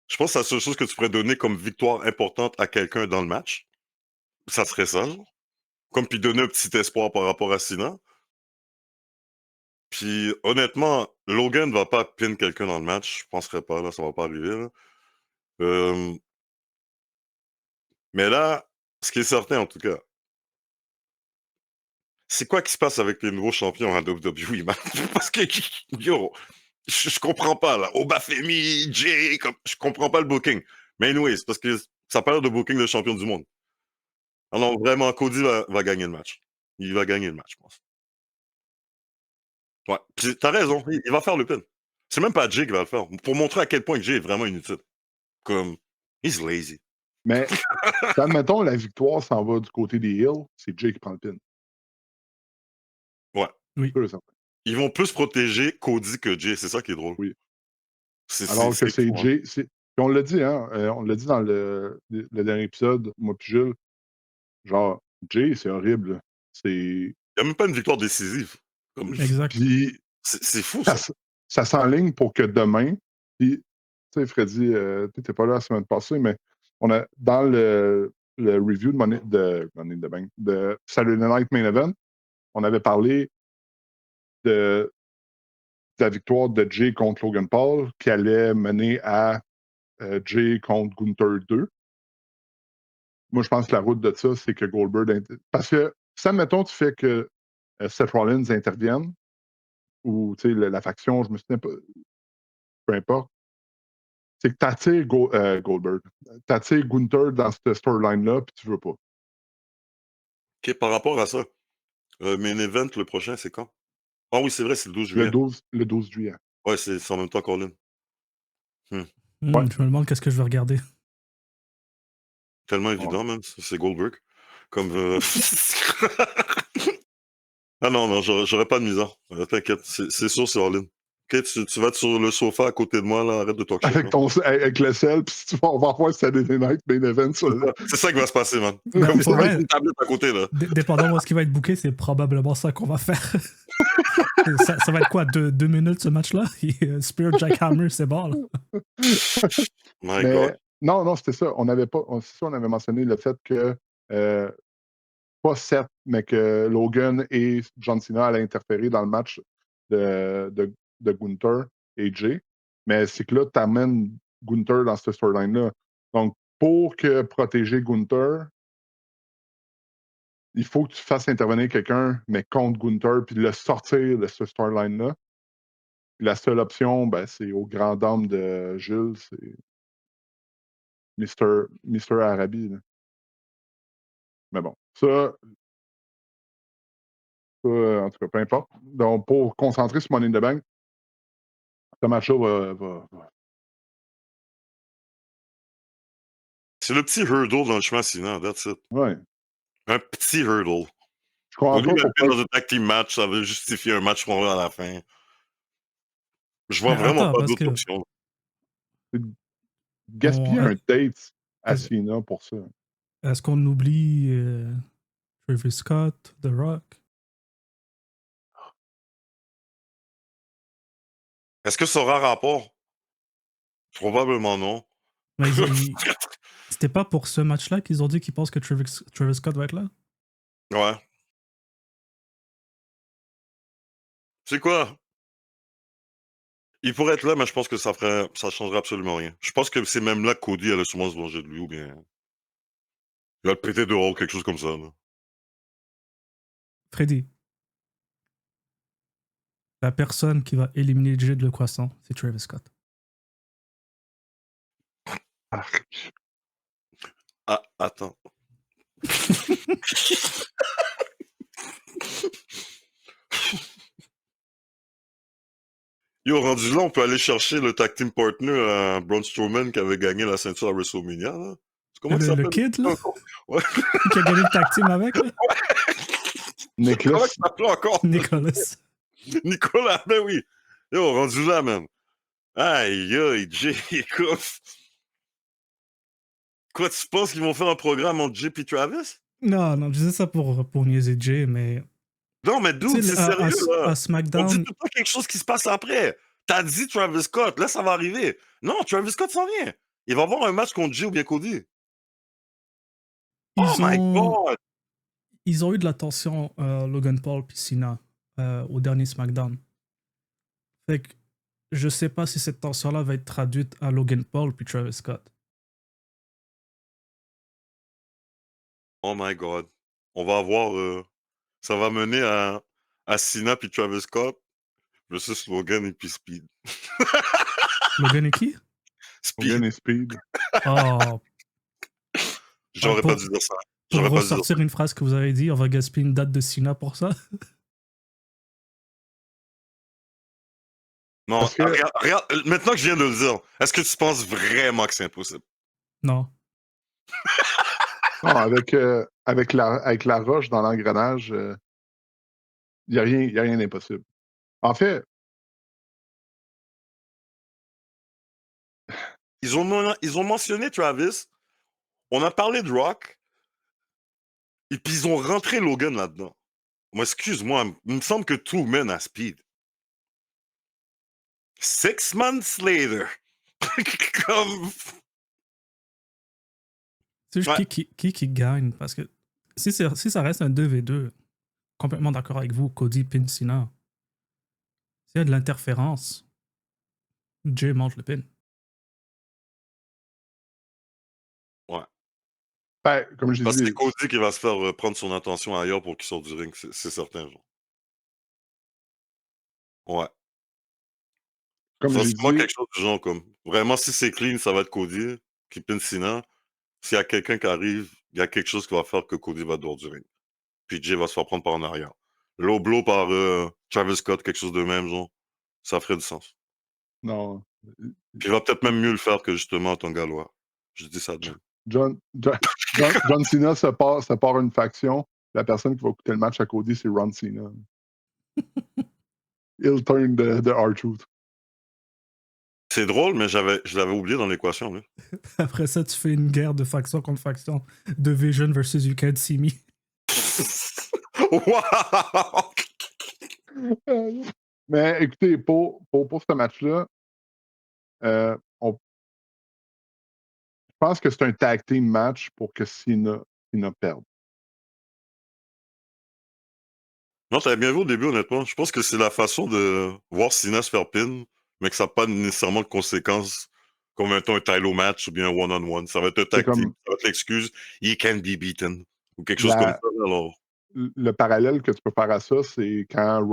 je pense que c'est la seule chose que tu pourrais donner comme victoire importante à quelqu'un dans le match. Ça serait ça, genre. Comme puis donner un petit espoir par rapport à Cena. Puis honnêtement, Logan va pas pin quelqu'un dans le match. Je penserais pas, là, ça va pas arriver, là. Mais là, ce qui est certain, en tout cas, c'est quoi qui se passe avec les nouveaux champions à WWE, man? Parce que, yo, je comprends pas, là. Obafemi, Jay, je comprends pas le booking. Mais anyways, parce que ça parle de booking de champion du monde. Alors vraiment, Cody va gagner le match. Il va gagner le match, je pense. Ouais, puis t'as raison, il va faire le pin. C'est même pas Jay qui va le faire. Pour montrer à quel point Jay est vraiment inutile. Comme, he's lazy. Mais, admettons, la victoire s'en va du côté des Hills, c'est Jay qui prend le pin. Ouais. Oui. Ils vont plus protéger Cody que Jay, c'est ça qui est drôle. Oui. Alors que c'est fou, Jay. On l'a dit, hein, on l'a dit dans le dernier épisode, moi puis Jules. Genre, Jay, c'est horrible. Il n'y a même pas une victoire décisive. Exact. Puis, c'est fou, ça. Ça s'enligne pour que demain, puis, tu sais, Freddy, tu n'étais pas là la semaine passée, mais on a, dans le review de Saturday Night Main Event, on avait parlé de la victoire de Jay contre Logan Paul qui allait mener à Jay contre Gunther 2. Moi, je pense que la route de ça, c'est que Goldberg... Parce que, si, admettons, tu fais que Seth Rollins intervienne, ou, tu sais, la faction, je me souviens pas, peu importe, c'est que t'attires Goldberg. T'attires Gunther dans cette storyline-là, puis tu veux pas. OK, par rapport à ça, main event, le prochain, c'est quand? Ah oui, c'est vrai, c'est le 12 juillet. Le 12 juillet. Ouais, c'est en même temps Colin. Ouais. Je me demande qu'est-ce que je vais regarder. Tellement évident, même. C'est Goldberg. Comme... ah non, j'aurais pas de misère. T'inquiète, c'est sûr, c'est all-in. OK, tu vas être sur le sofa à côté de moi, là, arrête de talk shit. Avec le sel, puis on va voir Saturday Night Main Event sur le... C'est ça qui va se passer, man. Ben, Comme pour ça, vrai, avec une tablette à côté, là. Dépendant de ce qui va être booké, c'est probablement ça qu'on va faire. ça va être quoi, 2 minutes ce match-là? Spirit Jackhammer, c'est bon, là. My God. Non, c'était ça. On avait mentionné le fait que pas Seth, mais que Logan et John Cena allaient interférer dans le match de Gunther et Jay. Mais c'est que là, tu amènes Gunther dans cette storyline-là. Donc, pour protéger Gunther, il faut que tu fasses intervenir quelqu'un, mais contre Gunther, puis le sortir de cette storyline-là. La seule option, ben, c'est aux grandes dames de Jules, c'est Mr. Arabi. Là. Mais bon, ça, en tout cas, peu importe. Donc, pour concentrer sur Money in the Bank, ce match-là va... C'est le petit hurdle dans le chemin Cena, that's it. Ouais. Un petit hurdle. Je comprends Au lieu pas de le pourquoi. mettre dans un tag team match, ça veut justifier un match qu'on à la fin. Je vois Mais vraiment attends, pas parce d'autres que options. Gaspiller un date à est-ce Cena pour ça. est-ce qu'on oublie Travis Scott, The Rock? Est-ce que ça aura rapport? Probablement non. Mais c'était pas pour ce match-là qu'ils ont dit qu'ils pensent que Travis Scott va être là? Ouais. C'est quoi? Il pourrait être là, mais je pense que ça changerait absolument rien. Je pense que c'est même là que Cody allait sûrement se venger de lui, ou bien il va le péter dehors, quelque chose comme ça. Là. Freddy, la personne qui va éliminer Jade le Croissant, c'est Travis Scott. Ah, attends. Yo, rendu là, on peut aller chercher le tag team partner à Braun Strowman qui avait gagné la ceinture à WrestleMania. Là. Comment il Le s'appelle? kid, là, Ouais. qui a gagné le tag team avec, là? Comment Nicholas, il s'appelait encore? Nicholas. Nicolas, ben oui. Yo, rendu là, man. Aïe, aïe, Jay, écoute. Quoi, tu penses qu'ils vont faire un programme entre Jay et Travis? Non, non, je disais ça pour niaiser Jay, mais... Non, mais Tu dude, sais, c'est sérieux, là. à On dit SmackDown, tout le temps quelque chose qui se passe après. T'as dit Travis Scott, là, ça va arriver. Non, Travis Scott s'en vient. Il va avoir un match contre Jay ou bien Cody. Oh ils my ont, God! ils ont eu de l'attention, Logan Paul puis Cena, au dernier SmackDown. Fait que je sais pas si cette tension-là va être traduite à Logan Paul puis Travis Scott. Oh my God. On va avoir... ça va mener à Cena puis Travis Scott versus Logan et puis Speed. Logan et qui? Hogan Speed. et Speed. Oh, J'aurais pas pour, dû dire ça. pour J'aurais pas dû dire ça. ressortir une phrase que vous avez dit, on va gaspiller une date de Cena pour ça. Non, Parce que, regarde, maintenant que je viens de le dire, est-ce que tu penses vraiment que c'est impossible? Non. non, avec la roche dans l'engrenage, il n'y a rien d'impossible. En fait, Ils ont mentionné Travis, on a parlé de Rock, et puis ils ont rentré Logan là-dedans. Moi, excuse-moi, il me semble que tout mène à Speed. 6 months later. Comme... C'est juste Ouais. qui gagne, parce que si ça reste un 2v2, complètement d'accord avec vous, Cody pin Cena. S'il y a de l'interférence, Jay mange le pin. Ouais. ben, comme je Parce que dis, c'est Cody qui va se faire prendre son attention ailleurs pour qu'il sorte du ring, c'est certain. Genre. Ouais. comme Ça, j'ai c'est moi dit, quelque chose du genre comme. Vraiment, si c'est clean, ça va être Cody qui pin Cena. S'il y a quelqu'un qui arrive, il y a quelque chose qui va faire que Cody va dehors du ring. Puis Jay va se faire prendre par en arrière. Low blow par Travis Scott, quelque chose de même, genre. Ça ferait du sens. non. Puis il va peut-être même mieux le faire que justement ton gallois. Je dis ça de même. John Cena se part une faction. La personne qui va coûter le match à Cody, c'est Ron Cena. He'll turn the R-Truth. C'est drôle, mais je l'avais oublié dans l'équation. Là. Après ça, tu fais une guerre de faction contre faction. Division versus You Can't See Me. Wow! Mais écoutez, pour ce match-là, je pense que c'est un tag team match pour que Cena perde. Non, t'avais bien vu au début, honnêtement. Je pense que c'est la façon de voir Cena se faire pin, mais que ça n'a pas nécessairement de conséquences comme mettons un title match ou bien un one-on-one. Ça va être un C'est tag team. comme Ça va être l'excuse he can be beaten ou quelque chose comme la, ça. Alors, le parallèle que tu peux faire à ça, c'est quand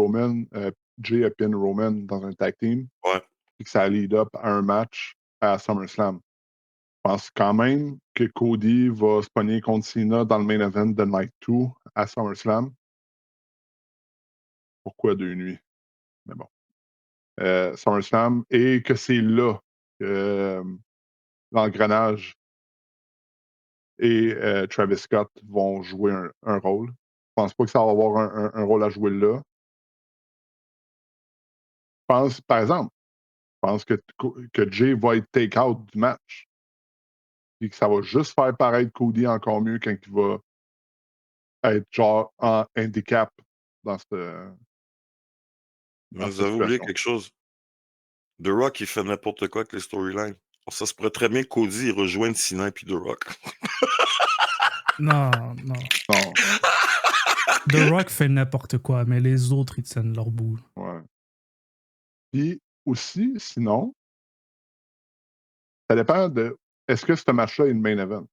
Jay a pin Roman dans un tag team, ouais. et que ça lead up à un match à SummerSlam. Je pense quand même que Cody va se pogner contre Cena dans le main event de Night 2 à SummerSlam. Pourquoi 2 nuits? Mais bon. SummerSlam, et que c'est là que l'engrenage et Travis Scott vont jouer un rôle. Je pense pas que ça va avoir un rôle à jouer là. Je pense, par exemple, que Jay va être take-out du match. Puis que ça va juste faire paraître Cody encore mieux quand il va être genre en handicap dans cette Vous avez oublié situation. quelque chose. The Rock, il fait n'importe quoi avec les storylines. Ça se pourrait très bien que Cody rejoigne Cena et puis The Rock. Non. Non, The Rock fait n'importe quoi, mais les autres, ils tiennent leur bout. ouais. Puis aussi, sinon, ça dépend de est-ce que ce match-là est le main event?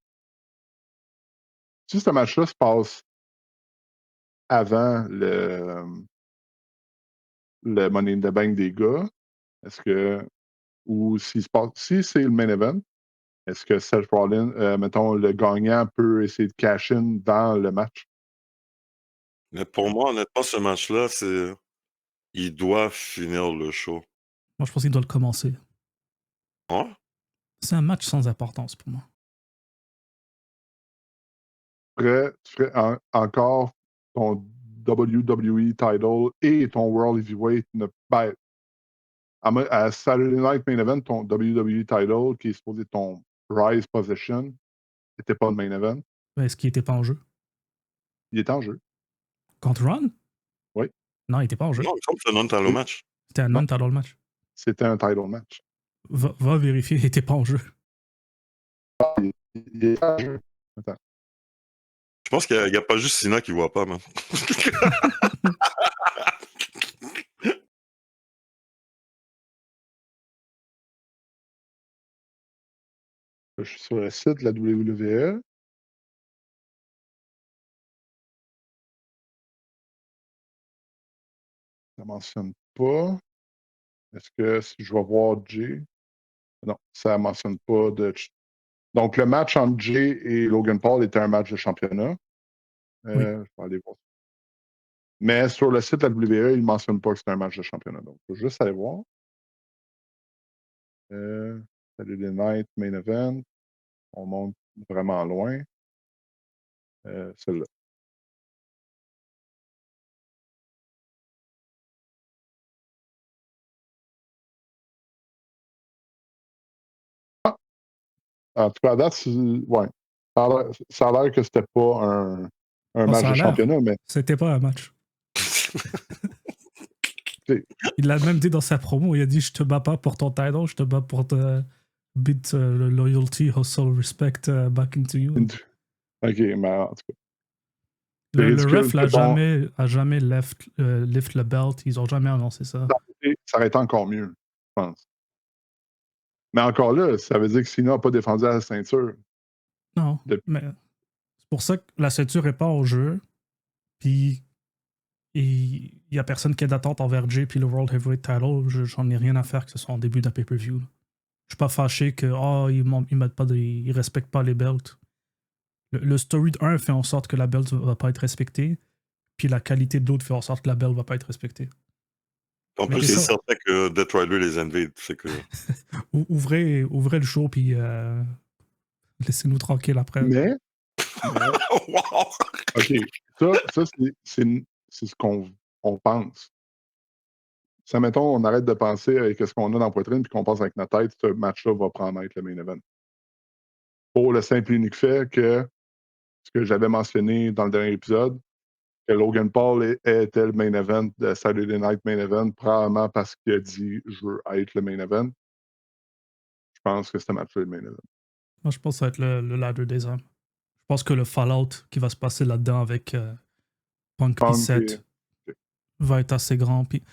Si ce match-là se passe avant le Money in the Bank des gars, est-ce que ou si c'est le main event, est-ce que Seth Rollins, mettons, le gagnant peut essayer de cash in dans le match? Mais pour moi, honnêtement, ce match-là, il doit finir le show. Moi, je pense qu'il doit le commencer. Hein? C'est un match sans importance pour moi. Tu ferais encore ton WWE title et ton World Heavyweight à Saturday Night Main Event, ton WWE title, qui est supposé être ton prize possession, n'était pas le main event. Est-ce qu'il était pas en jeu? Il est en jeu. Contre Ron? Oui. Non, il était pas en jeu. Non, il me semble que c'est un non-title match. C'était un Non. non-title match. C'était un title match. Va vérifier, il était pas en jeu. Il est en jeu. Attends. Je pense qu'il n'y a pas juste Cena qui voit pas, man. Je suis sur le site de la WWE. Ça ne mentionne pas. Est-ce que si je vais voir Jay? Non, ça ne mentionne pas de. Donc, le match entre Jay et Logan Paul était un match de championnat. Oui. Je vais aller voir. Mais sur le site de la WWE, il ne mentionne pas que c'est un match de championnat. Donc, il faut juste aller voir. Saturday Night Main Event. On monte vraiment loin. Celle-là. Ah! En tout cas, à date, ouais. Ça a l'air que c'était pas un match Ça de a l'air. championnat, mais C'était pas un match. C'est- Il l'a même dit dans sa promo. Il a dit: Je te bats pas pour ton title, je te bats pour te beat le loyalty, hustle, respect back into you. OK, mais en tout cas. Le ref que a jamais lift le belt. Ils ont jamais annoncé ça. ça aurait été encore mieux, je pense. Mais encore là, ça veut dire que Cena n'a pas défendu la ceinture. Non, mais c'est pour ça que la ceinture est pas en jeu. Puis il y a personne qui est d'attente envers Jay puis le World Heavyweight Title. J'en ai rien à faire que ce soit en début d'un pay-per-view. Je suis pas fâché que ils respectent pas les belts. Le story de 1 fait en sorte que la belt va pas être respectée, puis la qualité de l'autre fait en sorte que la belt va pas être respectée. En plus, c'est certain que Death Rider les invade. C'est que... ouvrez le show, puis laissez-nous tranquille après. Mais Wow! OK, ça c'est ce qu'on pense. Ça, mettons, on arrête de penser avec ce qu'on a dans la poitrine puis qu'on pense avec notre tête, ce match-là va prendre être le main event. Pour le simple et unique fait que ce que j'avais mentionné dans le dernier épisode, que Logan Paul était le main event de Saturday Night Main Event, probablement parce qu'il a dit « Je veux être le main event ». Je pense que ce match-là est le main event. Moi, je pense que ça va être le ladder des hommes. Je pense que le fallout qui va se passer là-dedans avec Punk et Seth va être assez grand. Puis,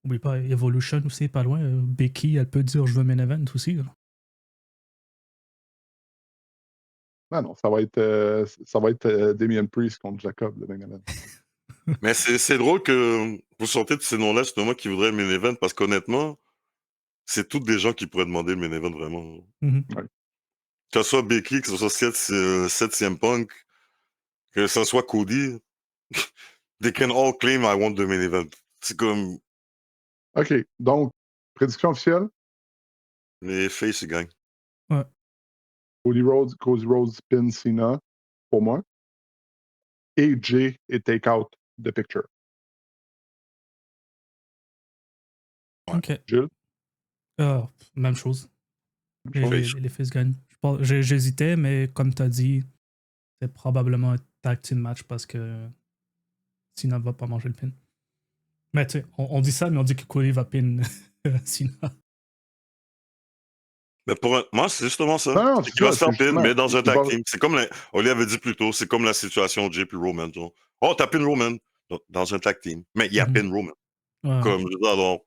oublie pas, Evolution aussi, pas loin. Becky, elle peut dire « Je veux main event » aussi. Là. Non, ça va être Damien Priest contre Jacob, le main event. Mais c'est drôle que vous sortez de ces noms-là, c'est moi qui voudrais le main event, parce qu'honnêtement, c'est tous des gens qui pourraient demander le main event, vraiment. Ouais. Que ce soit Becky, que ce soit Seth CM Punk, que ce soit Cody, they can all claim I want the main event. C'est comme... OK, donc, prédiction officielle? Les faces, ils gagnent. Ouais. Cody Rhodes pin Cena, pour moi. Et Jay et Take Out the Picture. Ouais. Ok. Jules? Même chose. Même Les, chose. les fils gagnent. J'hésitais, mais comme tu as dit, c'est probablement un tag team match parce que Cena va pas manger le pin. Mais tu sais, on dit ça, mais on dit que Cody va pin Cena. Mais moi, c'est justement ça. Non, non, C'est c'est qu'il va ça. se C'est faire pin, justement. mais dans un C'est tag pas. team. C'est comme Oli avait dit plus tôt, c'est comme la situation Jay puis Roman. Genre. Oh, t'as pin Roman dans un tag team. Mais il y a Mhm. pin Roman. Ouais. Comme, je veux dire, alors,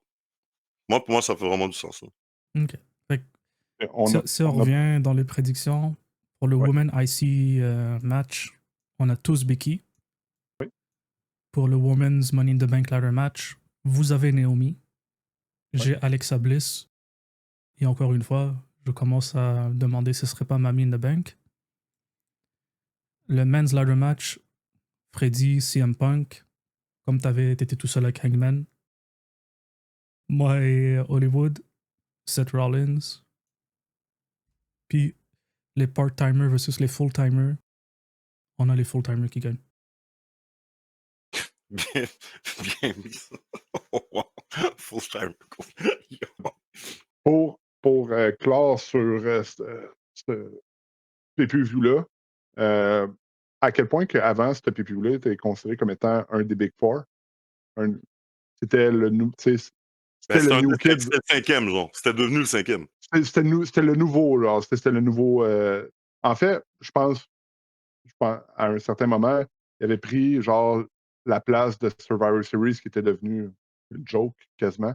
pour moi, ça fait vraiment du sens. Là. Ok. Fait que On a, si on on a- revient dans les prédictions, pour le ouais, Women IC match, on a tous Becky. oui. Pour le Women's Money in the Bank Ladder match, vous avez Naomi. Ouais. J'ai Alexa Bliss. Et encore une fois, je commence à me demander si ce serait pas Money in the Bank. Le Men's Ladder match, Freddy, CM Punk. Comme tu avais été tout seul avec Hangman. Moi et Hollywood, Seth Rollins. Puis les part-timers versus les full-timers. On a les full-timers qui gagnent. Bien, bien mis ça. Wow. Full time. Pour clore sur ce pay-per-view-là, à quel point qu'avant, ce pay-per-view-là était considéré comme étant un des Big Four. C'était le Ben, New Kids. c'était le cinquième, genre. C'était devenu le cinquième. C'était le nouveau, genre. C'était le nouveau. En fait, je pense, à un certain moment, il avait pris, genre, la place de Survivor Series qui était devenu une joke, quasiment.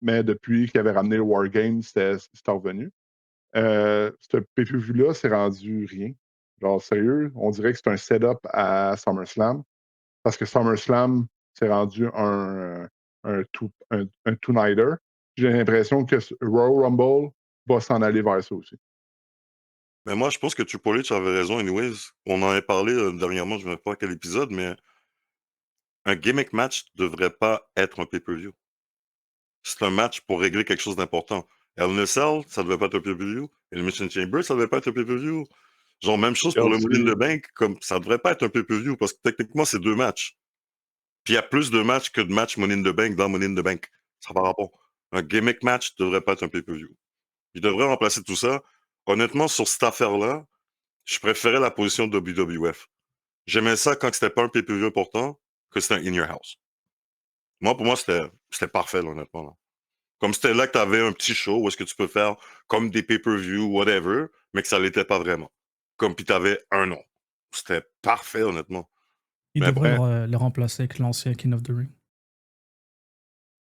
Mais depuis qu'il avait ramené le War Games, c'était revenu. Ce pay-per-view-là, c'est rendu rien. Genre, sérieux, on dirait que c'est un setup à SummerSlam. Parce que SummerSlam, c'est rendu un two-nighter. J'ai l'impression que Royal Rumble va s'en aller vers ça aussi. Mais moi, je pense que Triple H avait raison, anyways. On en a parlé dernièrement, je ne sais pas quel épisode, mais un gimmick match ne devrait pas être un pay-per-view. C'est un match pour régler quelque chose d'important. Hell in a Cell, ça devait pas être un pay-per-view. Elimination Chamber, ça devait pas être un pay-per-view. Genre, même chose pour le Money in the Bank, comme ça devrait pas être un pay-per-view, parce que techniquement, c'est 2 matchs. Puis il y a plus de matchs que de matchs Money in the Bank dans Money in the Bank. Ça va rapport. Un gimmick match devrait pas être un pay-per-view. Il devrait remplacer tout ça. Honnêtement, sur cette affaire-là, je préférais la position de WWF. J'aimais ça quand c'était pas un pay-per-view important, que c'était un In Your House. Moi, pour moi, c'était parfait, là, honnêtement. Là. Comme c'était là que tu avais un petit show où est-ce que tu peux faire comme des pay-per-view, whatever, mais que ça l'était pas vraiment. Comme puis tu avais un nom. C'était parfait, honnêtement. Ils Mais devraient bon, le remplacer avec l'ancien King of the Ring.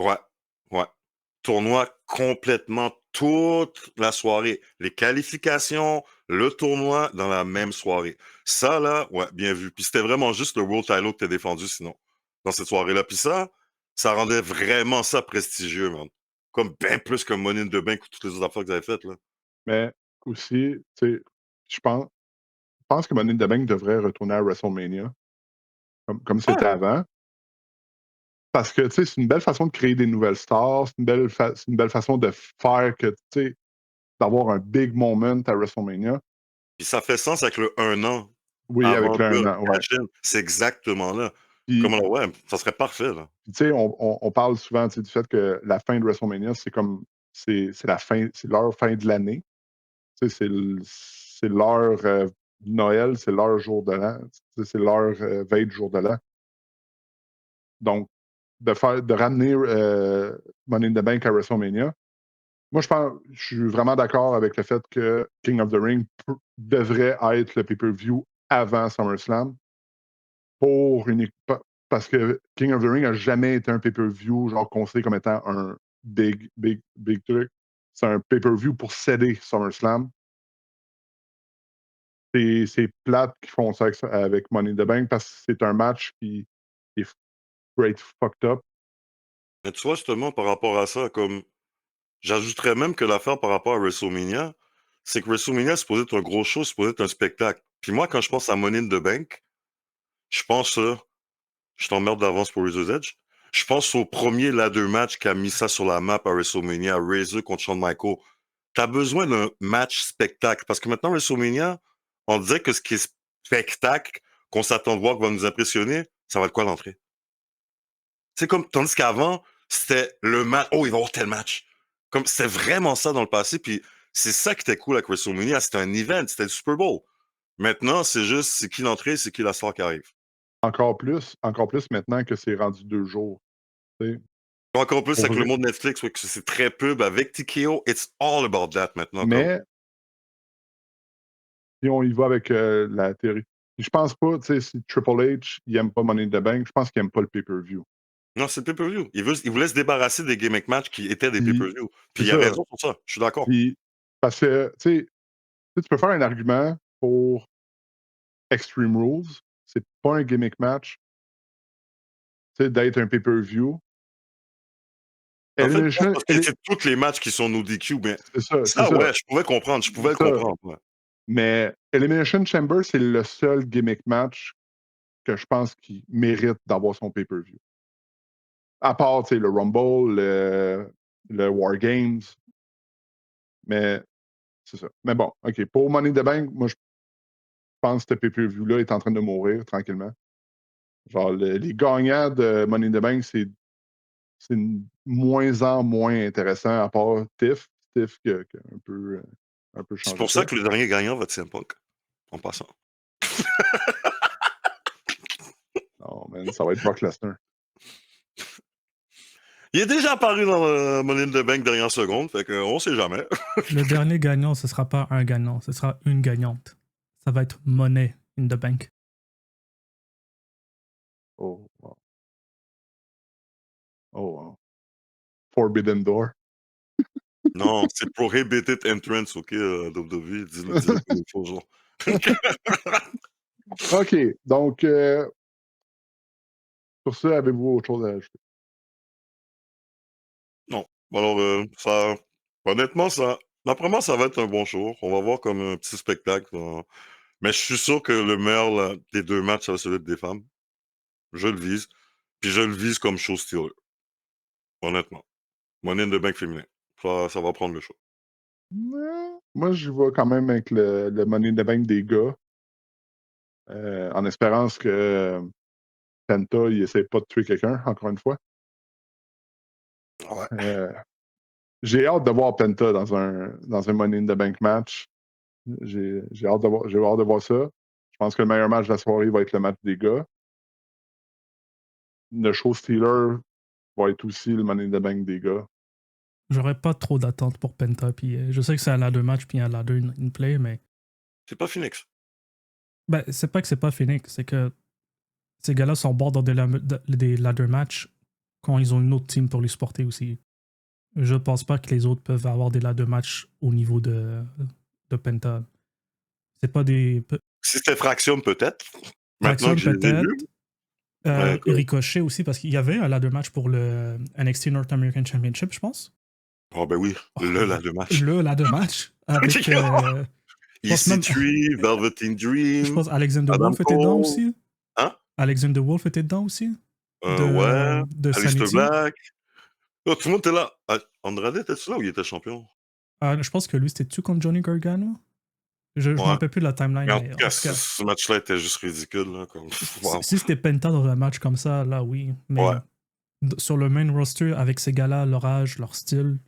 ouais, ouais. Tournoi complètement toute la soirée. Les qualifications, le tournoi dans la même soirée. Ça, là, ouais, bien vu. Puis c'était vraiment juste le World Title que t'as défendu, sinon, dans cette soirée-là. Puis ça rendait vraiment ça prestigieux, man. Comme bien plus que Money in the Bank ou toutes les autres affaires que vous avez faites, là. Mais aussi, tu sais, je pense que Money in the Bank devrait retourner à WrestleMania, comme c'était avant. Parce que, tu sais, c'est une belle façon de créer des nouvelles stars, c'est une belle façon de faire que, tu sais, d'avoir un big moment à WrestleMania. Puis ça fait sens avec le 1 an Oui, avec avant le que 1 an, ouais. cash-in. C'est exactement là. Puis, Comme, ouais, ça serait parfait, là. tu sais, on parle souvent, tu sais, du fait que la fin de WrestleMania, c'est la fin, c'est leur fin de l'année. Tu sais, c'est leur Noël, c'est leur jour de l'an, tu sais, c'est leur veille du jour de l'an. Donc, de ramener Money in the Bank à WrestleMania, moi, je suis vraiment d'accord avec le fait que King of the Ring devrait être le pay-per-view avant SummerSlam parce que King of the Ring n'a jamais été un pay-per-view genre considéré comme étant un big, big, big truc. C'est un pay-per-view pour céder SummerSlam. C'est plate qu'ils font ça avec Money in the Bank parce que c'est un match qui est great fucked up. Mais tu vois, justement, par rapport à ça, comme j'ajouterais même que l'affaire par rapport à WrestleMania, c'est que WrestleMania, c'est supposé être un gros show, c'est supposé être un spectacle. Puis moi, quand je pense à Money in the Bank, je pense, je t'emmerde d'avance pour Razor's Edge, je pense au premier ladder match qui a mis ça sur la map à WrestleMania, Razor contre Shawn Michaels. t'as besoin d'un match spectacle. Parce que maintenant, WrestleMania, on disait que ce qui est spectacle, qu'on s'attend de voir, qui va nous impressionner, ça va être quoi l'entrée? C'est comme, tandis qu'avant, c'était le match. Oh, il va y avoir tel match. Comme, c'était vraiment ça dans le passé. Puis c'est ça qui était cool avec WrestleMania. C'était un event, c'était le Super Bowl. Maintenant, c'est juste, c'est qui l'entrée, c'est qui la star qui arrive. Encore plus maintenant que c'est rendu 2 jours. Tu sais. Encore plus Pour avec le vrai. monde Netflix, ouais, que c'est très pub. Avec TKO, it's all about that maintenant. Comme, Mais si on y va avec la théorie. Je pense pas, tu sais, si Triple H, il aime pas Money in the Bank, je pense qu'il aime pas le pay-per-view. non, c'est le pay-per-view. Il voulait se débarrasser des gimmick matchs qui étaient des Puis, pay-per-view. Puis c'est il a ça. raison pour ça. Je suis d'accord. Puis, parce que, tu sais, tu peux faire un argument pour Extreme Rules. C'est pas un gimmick match. Tu sais, d'être un pay-per-view. En fait, Elimination, parce que c'est tous les matchs qui sont no DQ, mais c'est ça, ça, c'est ça. ouais, je pouvais comprendre. Je pouvais le C'est ça. comprendre. Ouais. Mais Elimination Chamber, c'est le seul gimmick match que je pense qui mérite d'avoir son pay-per-view. À part, tu sais, le Rumble, le War Games. Mais c'est ça. Mais bon, OK. Pour Money in the Bank, moi, je pense que ce pay-per-view-là est en train de mourir tranquillement. Genre, les gagnants de Money in the Bank, c'est moins en moins intéressant, à part Tiff. Tiff qui a un peu changé. C'est pour ça que le dernier gagnant va être CM Punk, en passant. Non, man, ça va être Brock Lesnar. Il est déjà apparu dans le Money in the Bank dernière seconde, fait qu'on sait jamais. Le dernier gagnant, ce sera pas un gagnant, ce sera une gagnante. Ça va être Money in the Bank. Oh, wow. Oh, wow. Forbidden Door. Non, c'est Prohibited Entrance, OK, WWE, dis-le comme il faut, genre. OK, donc, sur ça, avez-vous autre chose à ajouter? Non. Alors, ça, honnêtement, ça, d'après moi, ça va être un bon show. On va voir comme un petit spectacle. Mais je suis sûr que le meilleur là, des deux matchs, ça va celui des femmes. Je le vise. Puis je le vise comme show stealer. Honnêtement. Money in the Bank féminin. Ça va prendre le show. Moi, je vais quand même avec le Money in the Bank des gars. En espérance que Penta, il essaie pas de tuer quelqu'un, encore une fois. Ouais. J'ai hâte de voir Penta dans un Money in the Bank match. J'ai hâte de voir ça. Je pense que le meilleur match de la soirée va être le match des gars. Le show stealer va être aussi le Money in the Bank des gars. J'aurais pas trop d'attente pour Penta. Puis je sais que c'est un ladder match puis un ladder in play, mais C'est pas Phoenix. ben, c'est pas que c'est pas Phoenix, c'est que ces gars-là sont bons dans des ladder matchs quand ils ont une autre team pour les supporter aussi. Je pense pas que les autres peuvent avoir des ladder matchs au niveau de Penta. C'est pas des. Si c'était Fraction, peut-être. Fraction, Maintenant que j'ai peut-être. vu. Ouais, quoi. Ricochet aussi, parce qu'il y avait un ladder match pour le NXT North American Championship, je pense. Oh, ben oui. Le ladder match. Le ladder match. Avec. EC3, Velveteen Dream. Je pense Alexander Adam Wolf était dedans Cole. aussi. Hein? Alexander Wolf était dedans aussi. Ouais. De Aleister Sanity. Black. Oh, tout le monde était là. Andrade était-tu là ou il était champion? Je pense que lui, c'était-tu contre Johnny Gargano? Je me rappelle plus de la timeline. Mais en Mais tout cas, ce match-là était juste ridicule. Là, comme... wow. Si c'était Penta dans un match comme ça, là, oui. Mais sur le main roster, avec ces gars-là, leur âge, leur style,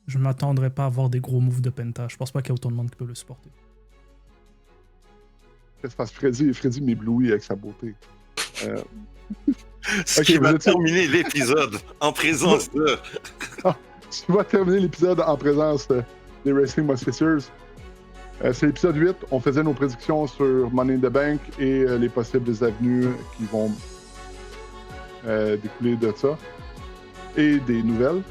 je m'attendrais pas à voir des gros moves de Penta. Je pense pas qu'il y a autant de monde qui peut le supporter. C'est parce que Freddy m'éblouit avec sa beauté. Ce qui va terminer l'épisode en présence de... Ce qui va terminer l'épisode en présence des Wrestling Musketeers. C'est l'épisode 8. On faisait nos prédictions sur Money in the Bank et les possibles avenues qui vont découler de ça. Et des nouvelles.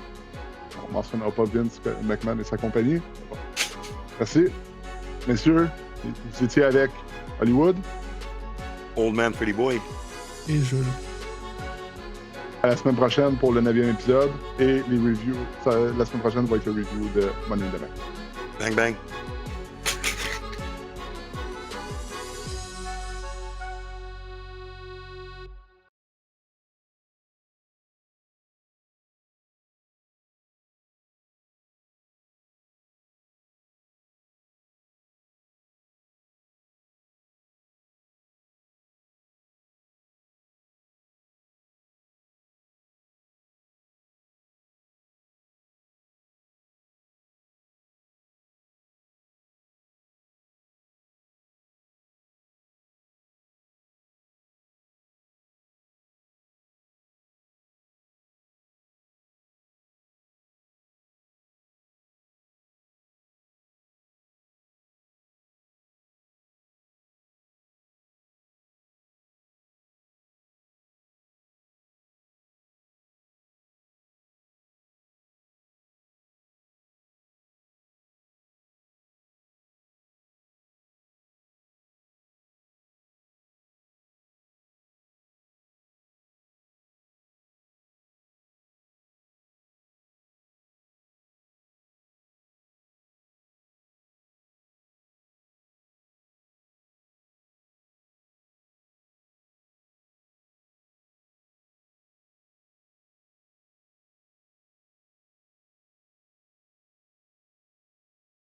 On ne mentionnera pas Vince McMahon et sa compagnie. Bon. Merci. Messieurs, vous étiez avec Hollywood. Old Man Pretty Boy. Et Jules. À la semaine prochaine pour le 9e épisode. Et les reviews. La semaine prochaine va être le review de Money in the Bank. Bang bang.